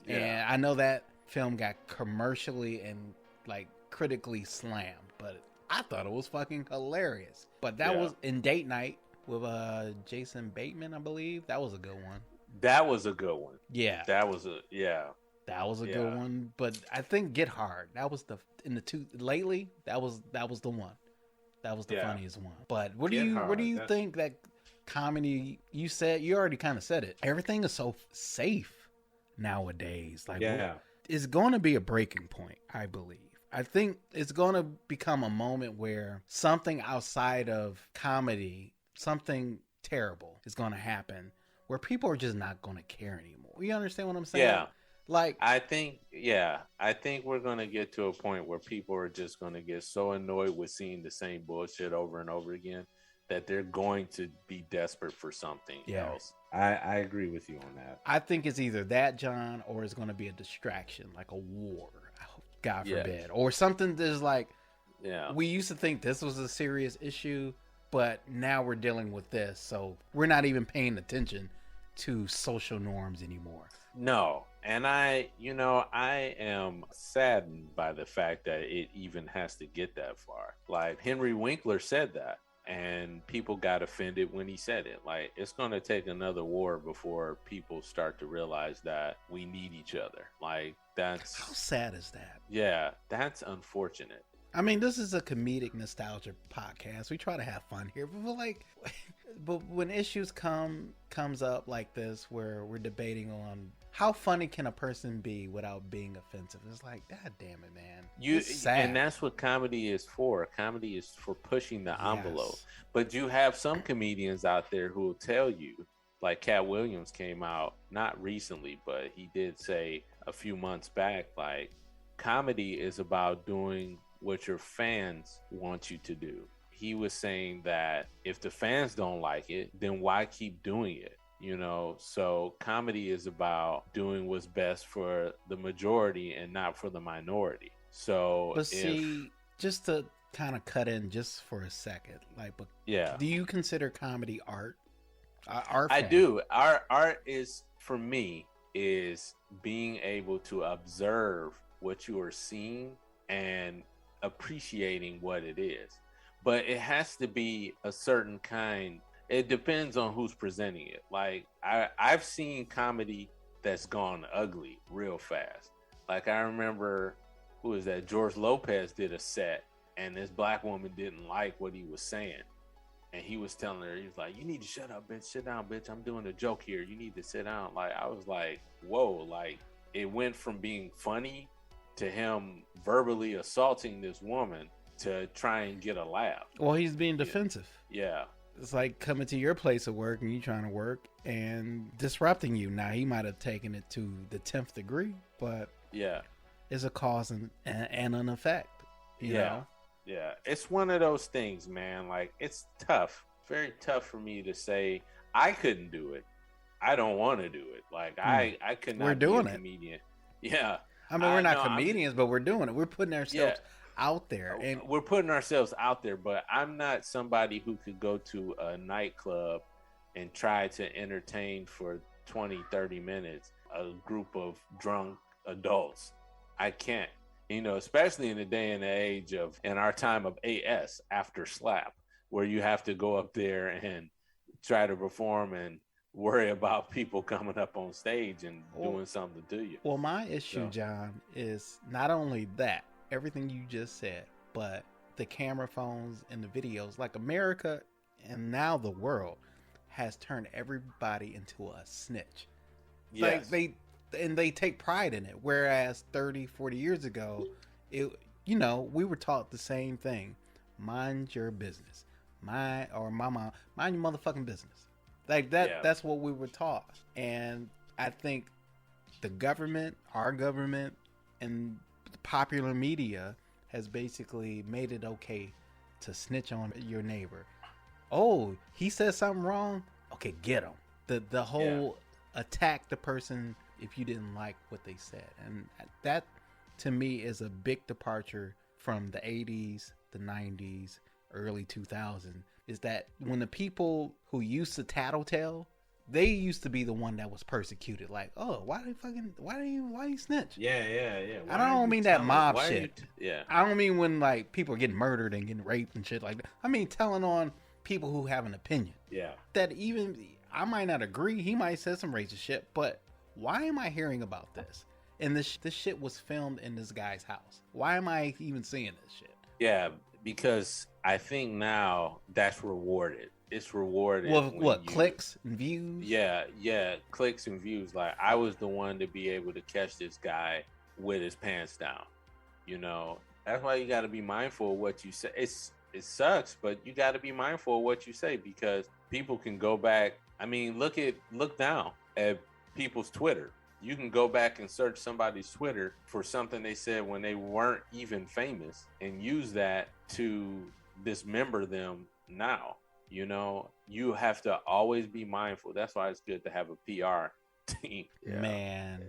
Yeah. And I know that film got commercially and like critically slammed, but I thought it was fucking hilarious. But that was in Date Night with Jason Bateman, I believe. That was a good one. That was a good one. Yeah. That was a good one. But I think Get Hard, that was lately, that was the one. That was the funniest one. But what do you think that comedy, you already kind of said it. Everything is so safe nowadays. Like, it's going to be a breaking point, I believe. I think it's going to become a moment where something outside of comedy, something terrible is going to happen where people are just not going to care anymore. You understand what I'm saying? Yeah. Like, I think we're going to get to a point where people are just going to get so annoyed with seeing the same bullshit over and over again that they're going to be desperate for something else. I agree with you on that. I think it's either that, John, or it's going to be a distraction, like a war. God forbid. Or something that's like, we used to think this was a serious issue, but now we're dealing with this. So we're not even paying attention to social norms anymore. No. And I am saddened by the fact that it even has to get that far. Like, Henry Winkler said that, and people got offended when he said it. Like, it's going to take another war before people start to realize that we need each other. Like, that's... How sad is that? Yeah, that's unfortunate. I mean, this is a comedic nostalgia podcast. We try to have fun here, but when issues comes up like this, where we're debating on how funny can a person be without being offensive, it's like, God damn it, man. It's sad. And that's what comedy is for. Comedy is for pushing the envelope. But you have some comedians out there who will tell you, like Cat Williams came out not recently, but he did say a few months back, like, comedy is about doing what your fans want you to do. He was saying that if the fans don't like it, then why keep doing it? So comedy is about doing what's best for the majority and not for the minority. So, just to kind of cut in just for a second, do you consider comedy art? I do. Art is, for me, is being able to observe what you are seeing and appreciating what it is. But it has to be a certain kind. It depends on who's presenting it. Like, I've seen comedy that's gone ugly real fast. Like, I remember, who was that? George Lopez did a set, and this black woman didn't like what he was saying. And he was telling her, he was like, "You need to shut up, bitch. Sit down, bitch. I'm doing a joke here. You need to sit down." Like, I was like, whoa. Like, it went from being funny to him verbally assaulting this woman to try and get a laugh. Well, he's being defensive. Yeah. It's like coming to your place of work and you trying to work and disrupting you. Now, he might have taken it to the 10th degree, but it's a cause and an effect. You know? Yeah. It's one of those things, man. Like, it's tough. Very tough for me to say I couldn't do it. I don't want to do it. Like, I could not be a comedian. Yeah. I mean, we're not comedians, but we're doing it. We're putting ourselves out there, and we're putting ourselves out there, but I'm not somebody who could go to a nightclub and try to entertain for 20-30 minutes a group of drunk adults. I can't. You know, especially in the day and the age of, in our time of AS, after slap, where you have to go up there and try to perform and worry about people coming up on stage and doing something to you. Well, my issue, John, is not only that, everything you just said, but the camera phones and the videos. Like, America and now the world has turned everybody into a snitch. Yes. Like, they take pride in it. Whereas 30, 40 years ago, we were taught the same thing. Mind your business. Mind your motherfucking business. Like that. Yeah. That's what we were taught. And I think the government, our government, and the popular media has basically made it okay to snitch on your neighbor. Oh, he said something wrong? Okay, get him. The whole attack the person if you didn't like what they said. And that, to me, is a big departure from the 80s, the 90s, early 2000s, is that when the people who used to tattletale, they used to be the one that was persecuted. Like, oh, why you snitch? Yeah. I don't mean that mob shit. Yeah. I don't mean when like people are getting murdered and getting raped and shit like that. I mean telling on people who have an opinion. Yeah. That even I might not agree. He might say some racist shit, but why am I hearing about this? And this shit was filmed in this guy's house. Why am I even seeing this shit? Yeah, because I think now that's rewarded. It's rewarded. Well, what, clicks and views? Yeah, clicks and views. Like, I was the one to be able to catch this guy with his pants down. You know, that's why you got to be mindful of what you say. It sucks, but you got to be mindful of what you say, because people can go back. I mean, look down at people's Twitter. You can go back and search somebody's Twitter for something they said when they weren't even famous and use that to dismember them now. You know, you have to always be mindful. That's why it's good to have a PR team. Yeah. Man,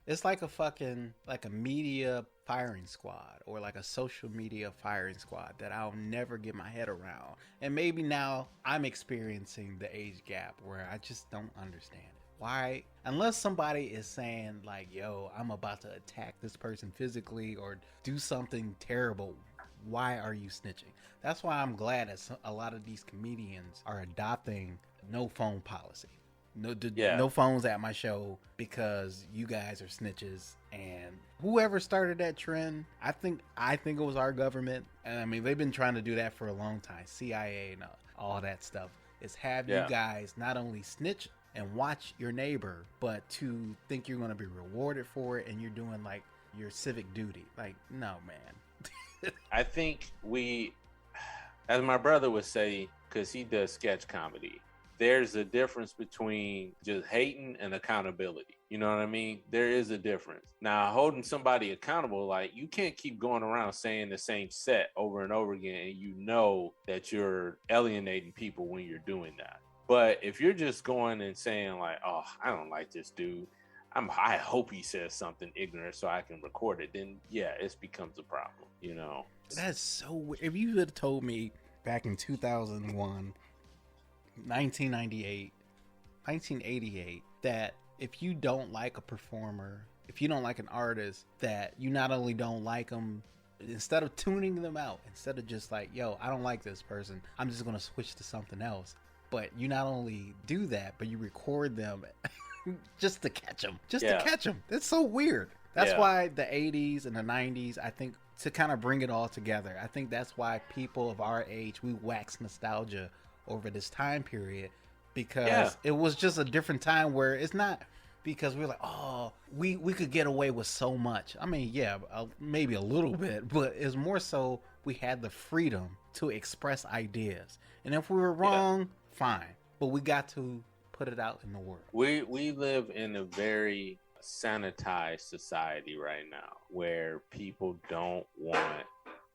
it's like a media firing squad, or like a social media firing squad that I'll never get my head around. And maybe now I'm experiencing the age gap where I just don't understand it. Why, unless somebody is saying like, yo, I'm about to attack this person physically or do something terrible, why are you snitching? That's why I'm glad that a lot of these comedians are adopting no phone policy. No phones at my show because you guys are snitches. And whoever started that trend, I think it was our government. And I mean, they've been trying to do that for a long time. CIA and all that stuff is have you guys not only snitch and watch your neighbor, but to think you're going to be rewarded for it and you're doing like your civic duty. Like, no, man. I think as my brother would say, because he does sketch comedy, there's a difference between just hating and accountability. You know what I mean? There is a difference. Now, holding somebody accountable, like, you can't keep going around saying the same set over and over again, and you know that you're alienating people when you're doing that. But if you're just going and saying like, oh, I don't like this dude, I hope he says something ignorant so I can record it, then yeah, it becomes a problem, you know? That's so weird. If you had told me back in 2001, 1998, 1988, that if you don't like a performer, if you don't like an artist, that you not only don't like them, instead of tuning them out, instead of just like, yo, I don't like this person, I'm just going to switch to something else. But you not only do that, but you record them just to catch them. To catch them. That's so weird. That's why the 80s and the 90s, I think, to kind of bring it all together, I think that's why people of our age, we wax nostalgia over this time period, because it was just a different time where it's not because we're like, oh, we could get away with so much. I mean, maybe a little bit, but it's more so we had the freedom to express ideas. And if we were wrong, fine, but we got to put it out in the world. We live in a very sanitized society right now where people don't want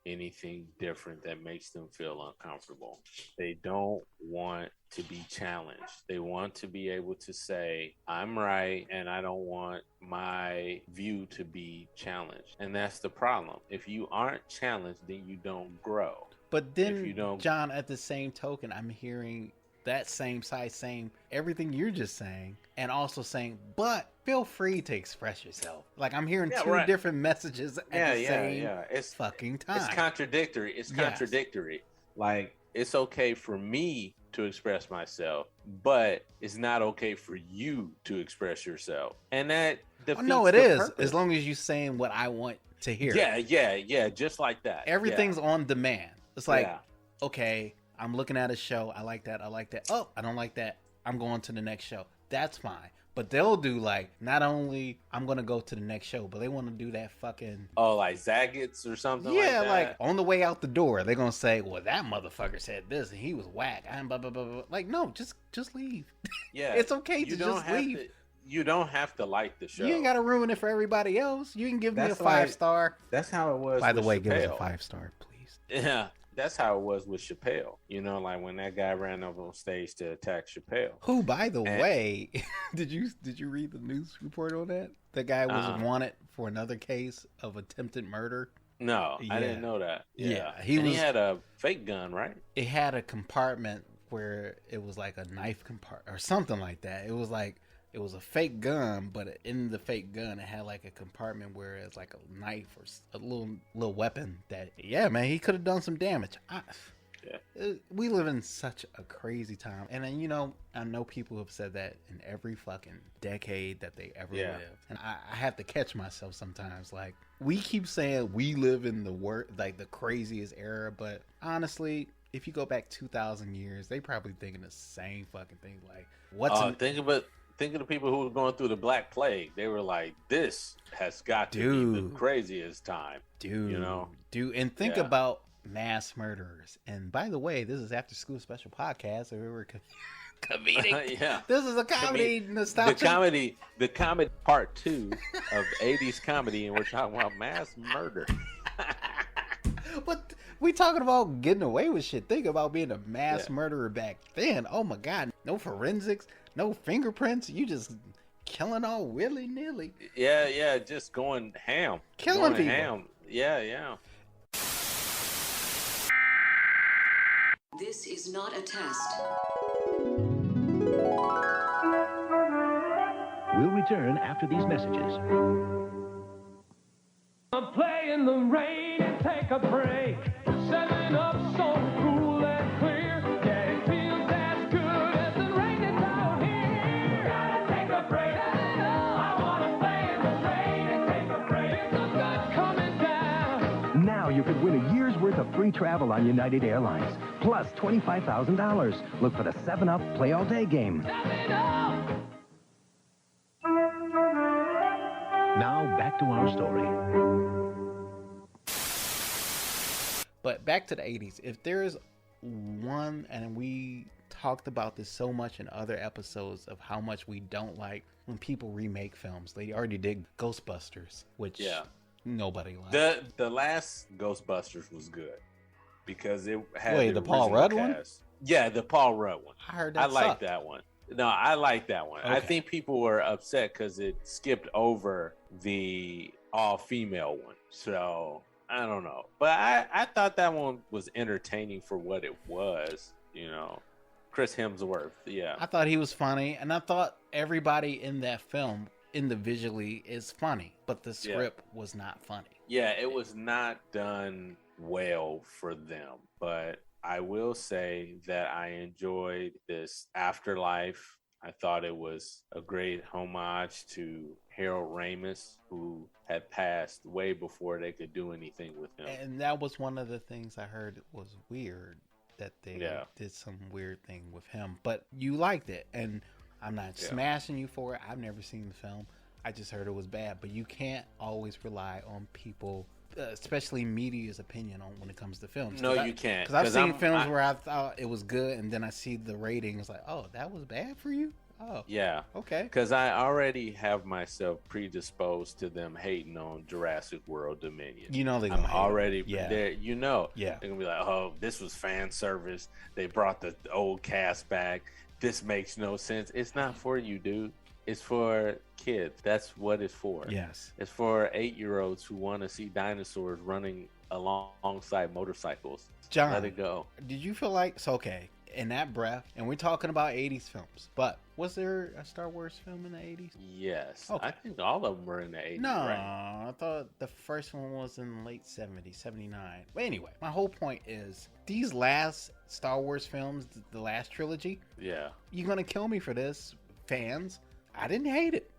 anything different that makes them feel uncomfortable. They don't want to be challenged. They want to be able to say, I'm right, and I don't want my view to be challenged. And that's the problem. If you aren't challenged, then you don't grow. But then, John, at the same token, I'm hearing that same side saying everything you're just saying, and also saying, but feel free to express yourself. Like, I'm hearing two different messages at the same fucking time. It's contradictory. It's contradictory. Like, it's okay for me to express myself, but it's not okay for you to express yourself. And that defeats no, it the is. purpose. As long as you're saying what I want to hear. Yeah, just like that. Everything's on demand. It's like, okay, I'm looking at a show. I like that. Oh, I don't like that. I'm going to the next show. That's fine. But they'll do like, not only I'm going to go to the next show, but they want to do that fucking... Oh, like Zagat's or something like yeah, that? like on the way out the door, they're going to say, well, that motherfucker said this and he was whack. I'm blah, blah, blah, blah. Like, no, just leave. Yeah. It's okay to just leave. You don't have to like the show. You ain't got to ruin it for everybody else. You can give me a 5-star. That's how it was. By the way, Chappelle. give us a 5-star, please. Yeah. That's how it was with Chappelle. You know, like when that guy ran up on stage to attack Chappelle. Who, by the way, did you read the news report on that? The guy was wanted for another case of attempted murder. No, I didn't know that. Yeah. He had a fake gun, right? It had a compartment where it was like a knife compartment or something like that. It was like, it was a fake gun, but in the fake gun, it had like a compartment where it's like a knife or a little weapon that, yeah, man, he could have done some damage. We live in such a crazy time. And then, you know, I know people have said that in every fucking decade that they ever lived. And I have to catch myself sometimes. Like, we keep saying we live in the craziest era, but honestly, if you go back 2,000 years, they probably thinking the same fucking thing. Like, Think of the people who were going through the Black Plague. They were like, this has got to be the craziest time. You know? And think about mass murderers. And by the way, this is After School Special Podcast. So we were comedic. This is a comedy nostalgia. The comedy part 2 of 80s comedy, and we're talking about mass murder. But we talking about getting away with shit. Think about being a mass murderer back then. Oh my God. No forensics. No fingerprints. You just killing all willy-nilly. Yeah, just going ham. Killing people. Ham. Yeah. This is not a test. We'll return after these messages. I'm playing the rain and take a break. 7-Up so cool and clear. Yeah, it feels as good as the rain that's out here. Gotta take a break. 7-Up. I wanna play in the rain and take a break. Feels so good coming down. Now you could win a year's worth of free travel on United Airlines, plus $25,000. Look for the 7-Up Play All Day game. 7-Up. Now back to our story. But back to the 80s. If there's one, and we talked about this so much in other episodes of how much we don't like when people remake films. They already did Ghostbusters, which nobody liked. The last Ghostbusters was good because it had the Paul Rudd cast. one? Yeah, the Paul Rudd one. I heard that I like sucked. that one. No, I like that one. Okay. I think people were upset because it skipped over the all-female one. So I don't know, but I thought that one was entertaining for what it was. You know, Chris Hemsworth. Yeah, I thought he was funny, and I thought everybody in that film individually is funny, but the script was not funny. Yeah, it was not done well for them, but I will say that I enjoyed this Afterlife. I thought it was a great homage to Harold Ramis, who had passed way before they could do anything with him. And that was one of the things I heard was weird, that they did some weird thing with him. But you liked it, and I'm not smashing you for it. I've never seen the film. I just heard it was bad. But you can't always rely on people, especially media's opinion on when it comes to films. No, you can't. Because I've seen films where I thought it was good, and then I see the ratings like, oh, that was bad for you? Oh. Yeah. Okay. Because I already have myself predisposed to them hating on Jurassic World Dominion. You know they're I'm gonna hate already it. there. You know. Yeah. They're gonna be like, oh, this was fan service. They brought the old cast back. This makes no sense. It's not for you, dude. It's for kids. That's what it's for. Yes. It's for 8-year-olds who want to see dinosaurs running alongside motorcycles. John, let it go. Did you feel like, so okay, in that breath, and we're talking about 80s films. But was there a Star Wars film in the 80s? Yes. Okay. I think all of them were in the 80s, No, right? I thought the first one was in late 70s, 79. But anyway, my whole point is these last Star Wars films, the last trilogy, Yeah. you're going to kill me for this, fans. I didn't hate it.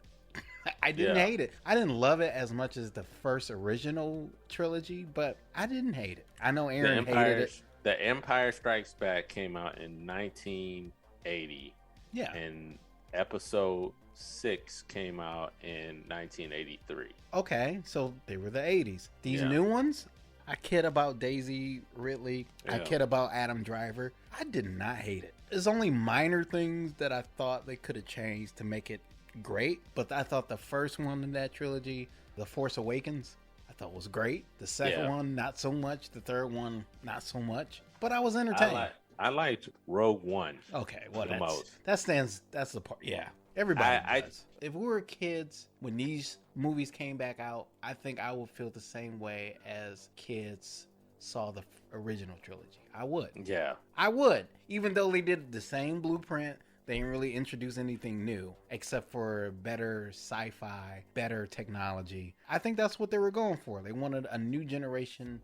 I didn't hate it. I didn't love it as much as the first original trilogy, but I didn't hate it. I know Aaron hated it. The Empire Strikes Back came out in 1980. Yeah. And Episode 6 came out in 1983. Okay, so they were the 80s. These new ones, I kid about Daisy Ridley. I kid about Adam Driver. I did not hate it. There's only minor things that I thought they could have changed to make it great, but I thought the first one in that trilogy, The Force Awakens, I thought was great. The second one, not so much. The third one, not so much. But I was entertained. I liked Rogue One. Okay, well, the most. that's the part. Yeah, everybody does. If we were kids when these movies came back out, I think I would feel the same way as kids saw the original trilogy. I would. Yeah. I would. Even though they did the same blueprint, they didn't really introduce anything new except for better sci-fi, better technology. I think that's what they were going for. They wanted a new generation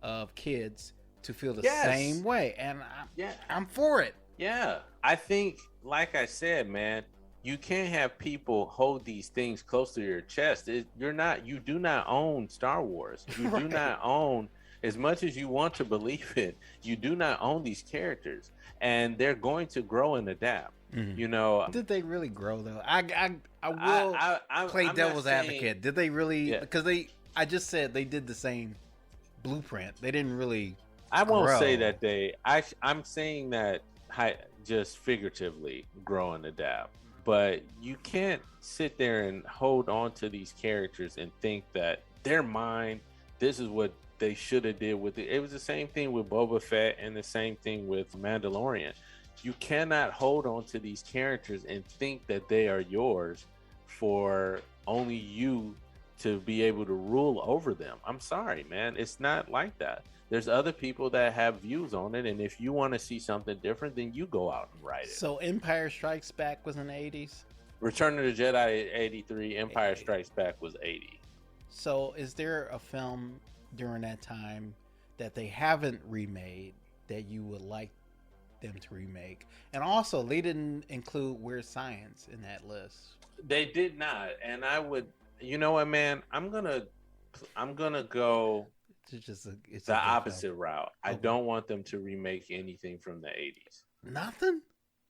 of kids to feel the same way. And I'm for it. Yeah. I think, like I said, man, you can't have people hold these things close to your chest. You do not own Star Wars. You do not own, as much as you want to believe it, you do not own these characters. And they're going to grow and adapt. Mm-hmm. You know, did they really grow though? I will play devil's advocate. Did they really? Because I just said they did the same blueprint. They didn't really. I won't say that I'm saying that just figuratively grow and adapt. But you can't sit there and hold on to these characters and think that they're mine. This is what they should have did with it. It was the same thing with Boba Fett and the same thing with Mandalorian. You cannot hold on to these characters and think that they are yours for only you to be able to rule over them. I'm sorry, man. It's not like that. There's other people that have views on it, and if you want to see something different, then you go out and write it. So Empire Strikes Back was in the 80s? Return of the Jedi 83, Empire Strikes Back was 80. So is there a film during that time that they haven't remade that you would like them to remake? And also, they didn't include Weird Science in that list. They did not, and I would. You know what, man? I'm gonna go it's the opposite route. Okay. I don't want them to remake anything from the 80s. Nothing.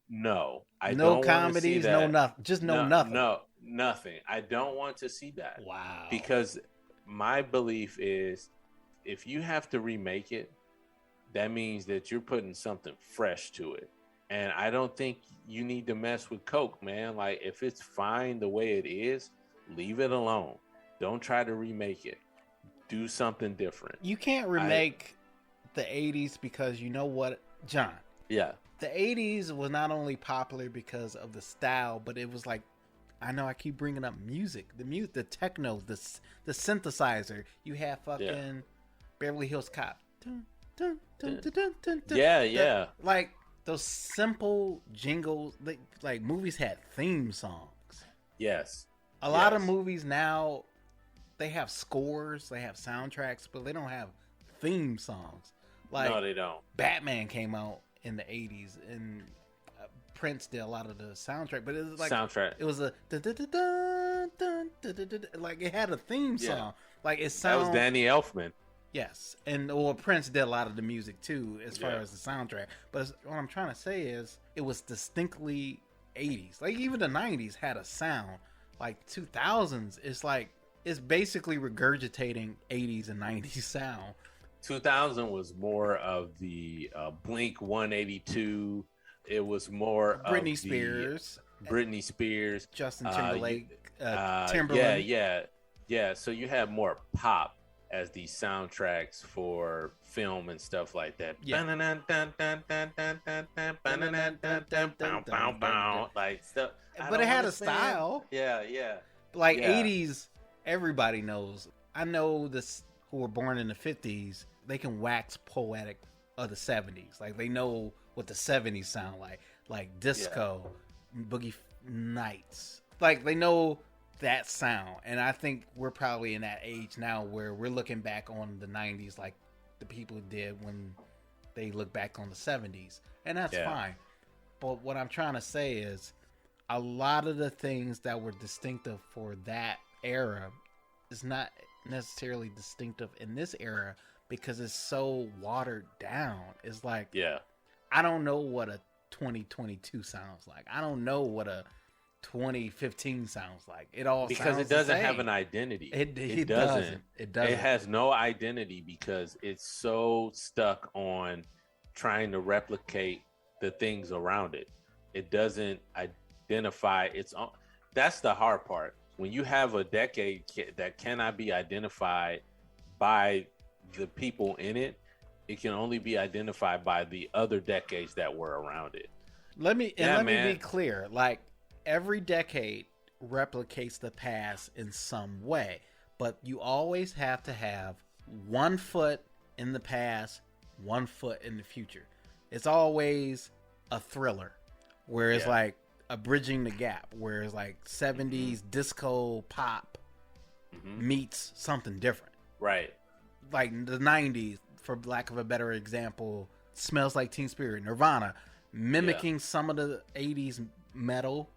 No, no comedies, no nothing. Just nothing. No, nothing. I don't want to see that. Wow. Because my belief is, if you have to remake it, that means that you're putting something fresh to it. And I don't think you need to mess with Coke, man. Like, if it's fine the way it is, leave it alone. Don't try to remake it. Do something different. You can't remake the 80s because you know what, John? Yeah. The 80s was not only popular because of the style, but it was like, I know I keep bringing up music. The techno, the synthesizer. You have fucking Beverly Hills Cop. Dun, dun, dun, dun, dun, dun, dun. Yeah. Like those simple jingles. Like movies had theme songs. Yes. A lot of movies now, they have scores, they have soundtracks, but they don't have theme songs. Like, no, they don't. Batman came out in the 80s, and Prince did a lot of the soundtrack, but it was like soundtrack. It was a like it had a theme song. Like it that was Danny Elfman. Yes, and Prince did a lot of the music too, as far as the soundtrack. But what I'm trying to say is, it was distinctly 80s. Like even the 90s had a sound. Like 2000s, it's basically regurgitating 80s and 90s sound. 2000 was more of the Blink 182. It was more Britney Spears, Justin Timberlake, Timberland. Yeah. So you have more pop as the soundtracks for film and stuff like that. Like stuff. But it had a style. Yeah. Like 80s, everybody knows. I know this who were born in the 50s, they can wax poetic of the 70s. Like they know what the 70s sound like disco, boogie nights. Like they know that sound, and I think we're probably in that age now where we're looking back on the 90s like the people did when they look back on the 70s, and that's fine. But what I'm trying to say is a lot of the things that were distinctive for that era is not necessarily distinctive in this era because it's so watered down. It's like, I don't know what a 2022 sounds like. I don't know what a 2015 sounds like. It all because sounds it doesn't the have same. an identity. It doesn't. It doesn't. It has no identity because it's so stuck on trying to replicate the things around it. It doesn't identify its own. That's the hard part. When you have a decade that cannot be identified by the people in it, it can only be identified by the other decades that were around it. Let me be clear. Like every decade replicates the past in some way, but you always have to have 1 foot in the past, 1 foot in the future. It's always a thriller where it's like a bridging the gap, where it's like 70s disco pop meets something different. Right. Like the 90s, for lack of a better example, Smells Like Teen Spirit, Nirvana, mimicking some of the 80s metal,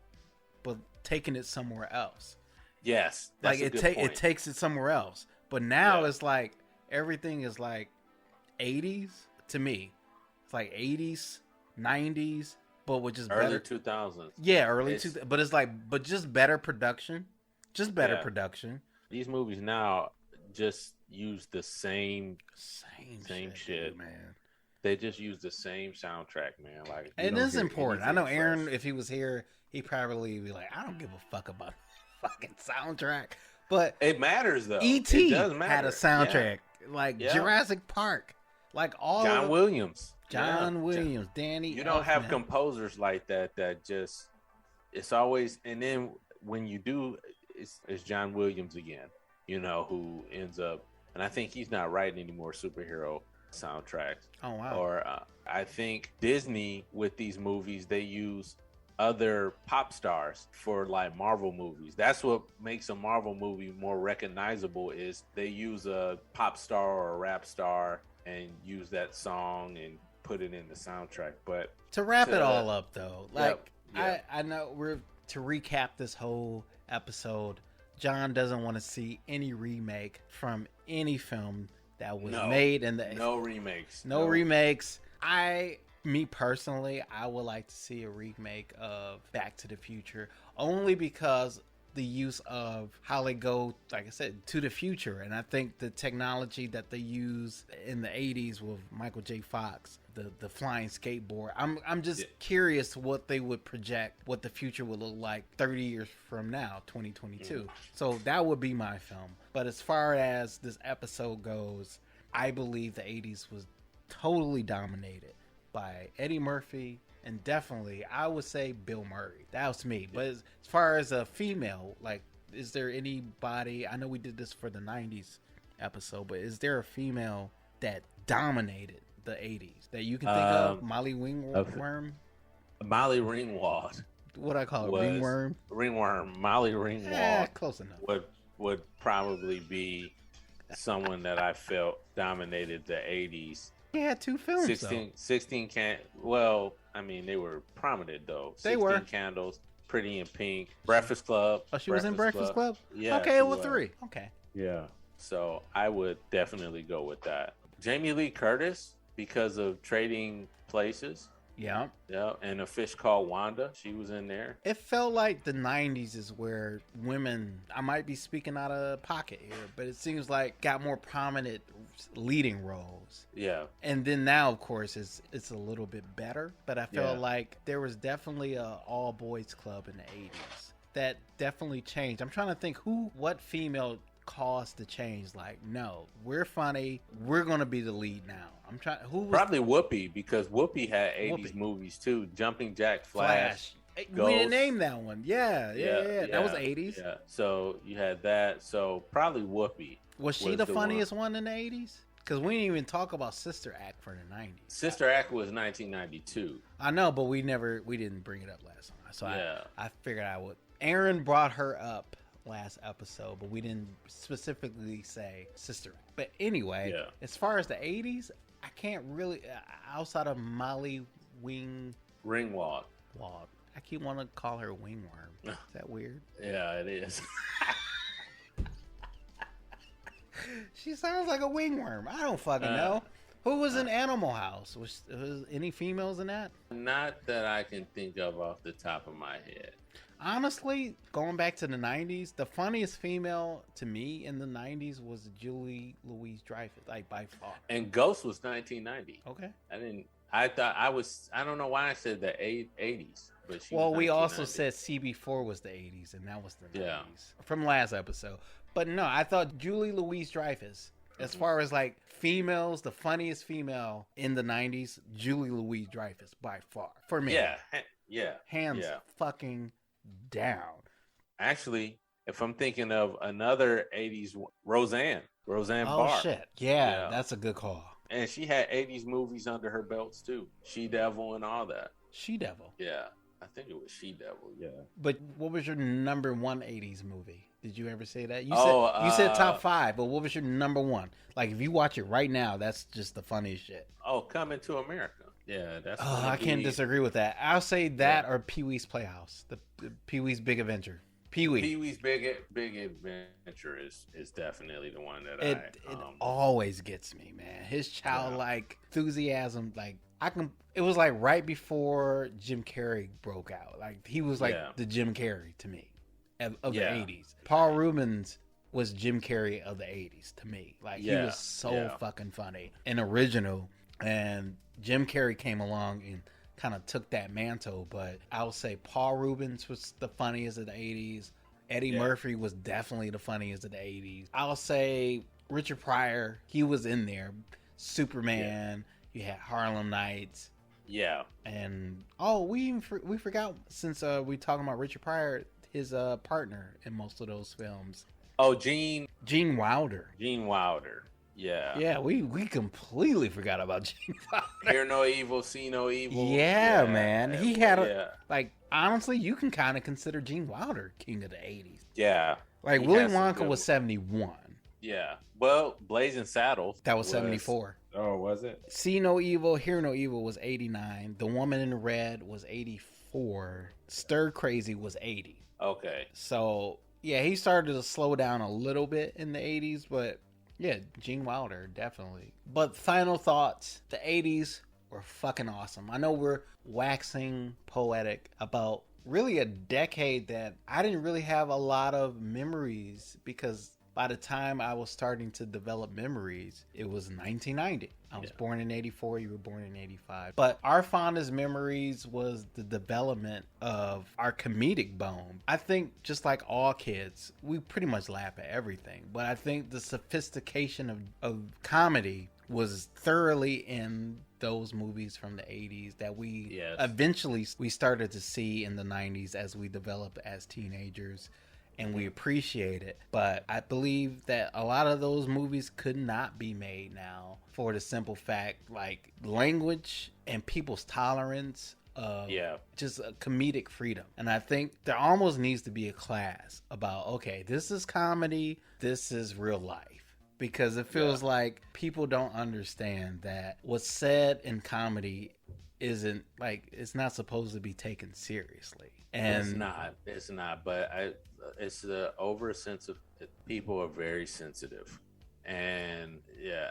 but taking it somewhere else. Yes. Like it takes it somewhere else. But now it's like everything is like 80s to me. It's like 80s, 90s, but with just early better 2000s. Yeah, early 2000s. But it's like, but just better production. Just better production. These movies now just use the same shit, man. They just use the same soundtrack, man. Like, and it's important. I know Aaron, if he was here, he probably be like, I don't give a fuck about the fucking soundtrack. But it matters though. E.T. It does matter. had a soundtrack like Jurassic Park, like all John Williams, Danny. You don't have composers like that. That just it's always, and then when you do, it's John Williams again. You know, who ends up, and I think he's not writing any more superhero soundtracks. Oh wow! Or I think Disney with these movies, they use other pop stars for like Marvel movies. That's what makes a Marvel movie more recognizable, is they use a pop star or a rap star and use that song and put it in the soundtrack. But to wrap it all up though, like I know to recap this whole episode, John doesn't want to see any remake from any film that was made in the no remakes. No remakes. Me personally, I would like to see a remake of Back to the Future, only because the use of how they go, like I said, to the future. And I think the technology that they use in the 80s with Michael J. Fox, the flying skateboard, I'm just curious what they would project, what the future would look like 30 years from now, 2022. So that would be my film. But as far as this episode goes, I believe the 80s was totally dominated by Eddie Murphy, and definitely I would say Bill Murray. That was me. But as far as a female, like, is there anybody, I know we did this for the 90s episode, but is there a female that dominated the 80s that you can think of? Molly Ringwald? Molly Ringwald. What I call it? Ringworm? Ringworm. Molly Ringwald. Close enough. Would probably be someone that I felt dominated the 80s. He had 2 films, 16 well, I mean, they were prominent, though. They were. Candles, Pretty in Pink, Breakfast Club. Oh, she was in Breakfast Club? Yeah. Okay, well, 3. Okay. Yeah. So I would definitely go with that. Jamie Lee Curtis, because of Trading Places. Yeah. Yeah, and A Fish Called Wanda, she was in there. It felt like the 90s is where women, I might be speaking out of pocket here, but it seems like got more prominent leading roles. Yeah. And then now, of course, it's a little bit better, but I felt like there was definitely a all boys club in the 80s. That definitely changed. I'm trying to think what female caused the change. Like, no, we're funny. We're going to be the lead now. I'm trying. Probably Whoopi, because Whoopi had 80s movies too. Jumping Jack Flash. We didn't name that one. Yeah. That was 80s. Yeah. So you had that. So probably Whoopi. Was she the funniest one in the 80s? Because we didn't even talk about Sister Act for the 90s. Sister Act was 1992. I know, but we didn't bring it up last time. So Yeah. I figured I would. Aaron brought her up last episode, but we didn't specifically say Sister Act. But anyway, Yeah. as far as the 80s, I can't really, outside of Molly Ringwald. I keep wanting to call her Wingworm. Is that weird? Yeah, it is. She sounds like a wingworm. I don't fucking know. Who was in Animal House? Was any females in that? Not that I can think of off the top of my head. Honestly, going back to the 90s, the funniest female to me in the 90s was Julie Louis-Dreyfus, like by far. And Ghost was 1990. Okay. I don't know why I said the 80s. But we also said CB4 was the 80s, and that was the 90s. Yeah. From last episode. But no, I thought Julie Louis-Dreyfus, as far as like females, the funniest female in the 90s, Julie Louis-Dreyfus by far. For me. Yeah. Hands fucking down. Actually, if I'm thinking of another 80s, Roseanne Barr. Oh, shit. Yeah, that's a good call. And she had 80s movies under her belts, too. She-Devil and all that. She-Devil? Yeah. I think it was She-Devil, yeah. But what was your number one 80s movie? Did you ever say that? You said top 5, but what was your number one? Like, if you watch it right now, that's just the funniest shit. Oh, Coming to America. Yeah, that's. I can't disagree with that. I'll say that or Pee-wee's Playhouse, the Pee-wee's Big Adventure. Pee-wee's Big Adventure is definitely the one that it always gets me, man. His childlike enthusiasm, like it was like right before Jim Carrey broke out. Like he was like the Jim Carrey to me of the 80s. Paul Rubens was Jim Carrey of the 80s to me. Like he was so fucking funny and original. And Jim Carrey came along and kind of took that mantle, but I would say Paul Rubens was the funniest of the 80s. Eddie Murphy was definitely the funniest of the 80s. I'll say Richard Pryor, he was in there. Superman, you had Harlem Knights. Yeah. And we forgot, since we talking about Richard Pryor, his partner in most of those films. Oh, Gene Wilder. Gene Wilder. Yeah. Yeah, we completely forgot about Gene Wilder. Hear no evil, see no evil. Yeah, man. He had like, honestly, you can kind of consider Gene Wilder king of the 80s. Yeah. Like, Willy Wonka was 71. Yeah. Well, Blazing Saddles. That was 74. Oh, was it? See No Evil, Hear No Evil was 89. The Woman in Red was 84. Stir Crazy was 80. Okay. So, yeah, he started to slow down a little bit in the 80s, but yeah, Gene Wilder, definitely. But final thoughts, the 80s were fucking awesome. I know we're waxing poetic about really a decade that I didn't really have a lot of memories, because by the time I was starting to develop memories, it was 1990. I was born in 84, you were born in 85. But our fondest memories was the development of our comedic bone. I think just like all kids, we pretty much laugh at everything. But I think the sophistication of comedy was thoroughly in those movies from the 80s that we eventually we started to see in the 90s as we developed as teenagers. And we appreciate it. But I believe that a lot of those movies could not be made now for the simple fact, like, language and people's tolerance of just a comedic freedom. And I think there almost needs to be a class about, okay, this is comedy, this is real life. Because it feels like people don't understand that what's said in comedy isn't, like, it's not supposed to be taken seriously. And it's not, but it's the people are very sensitive, and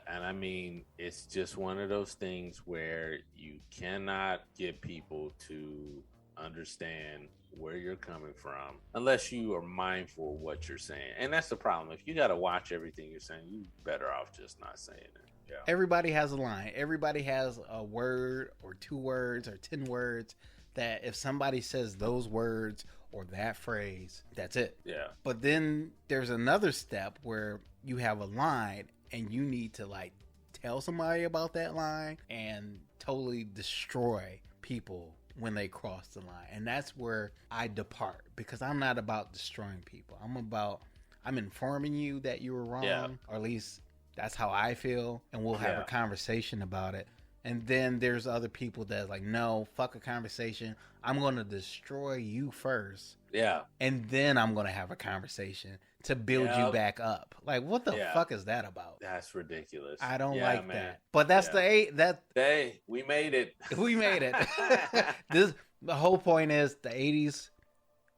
I mean, it's just one of those things where you cannot get people to understand where you're coming from unless you are mindful of what you're saying. And that's the problem. If you got to watch everything you're saying, you're better off just not saying it. Yeah. Everybody has a line. Everybody has a word or 2 words or 10 words that if somebody says those words or that phrase, that's it. Yeah. But then there's another step where you have a line and you need to, like, tell somebody about that line and totally destroy people when they cross the line. And that's where I depart, because I'm not about destroying people. I'm informing you that you were wrong, or at least That's how I feel, and we'll have a conversation about it. And then there's other people that like, no, fuck a conversation. I'm going to destroy you first. Yeah. And then I'm going to have a conversation to build you back up. Like, what the fuck is that about? That's ridiculous. I don't like that. But that's we made it. We made it. The whole point is the 80s,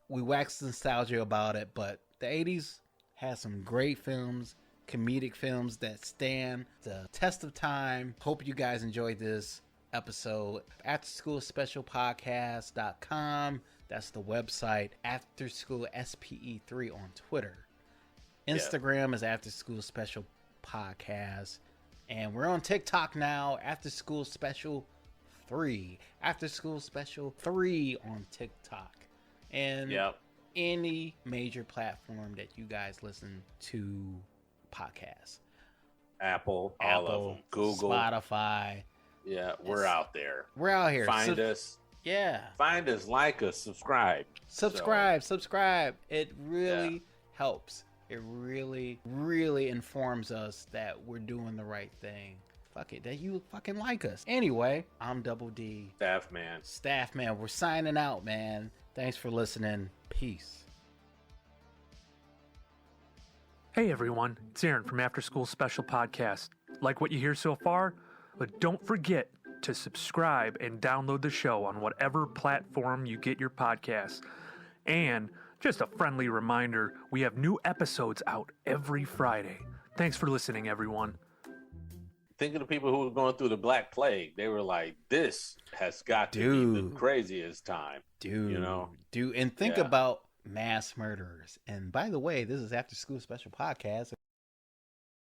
we waxed nostalgia about it, but the 80s had some great films, comedic films that stand the test of time. Hope you guys enjoyed this episode. AfterSchoolSpecialPodcast.com. That's the website. After School SPE3 on Twitter. Instagram is After School Special Podcast. And we're on TikTok now. After School Special 3. After School Special 3 on TikTok. And any major platform that you guys listen to podcasts. Apple, all of them. Google, Spotify. Yeah, we're out there. We're out here. Find us. Yeah. Find us, like us, subscribe. Subscribe. It really helps. It really, really informs us that we're doing the right thing. Fuck it, that you fucking like us. Anyway, I'm Double D. Staff man. We're signing out, man. Thanks for listening. Peace. Hey everyone, it's Aaron from After School Special Podcast. Like what you hear so far? But don't forget to subscribe and download the show on whatever platform you get your podcasts. And just a friendly reminder, we have new episodes out every Friday. Thanks for listening, everyone. Think of the people who were going through the Black Plague. They were like, this has got to be the craziest time. And think about mass murderers. And by the way, this is After School Special Podcast.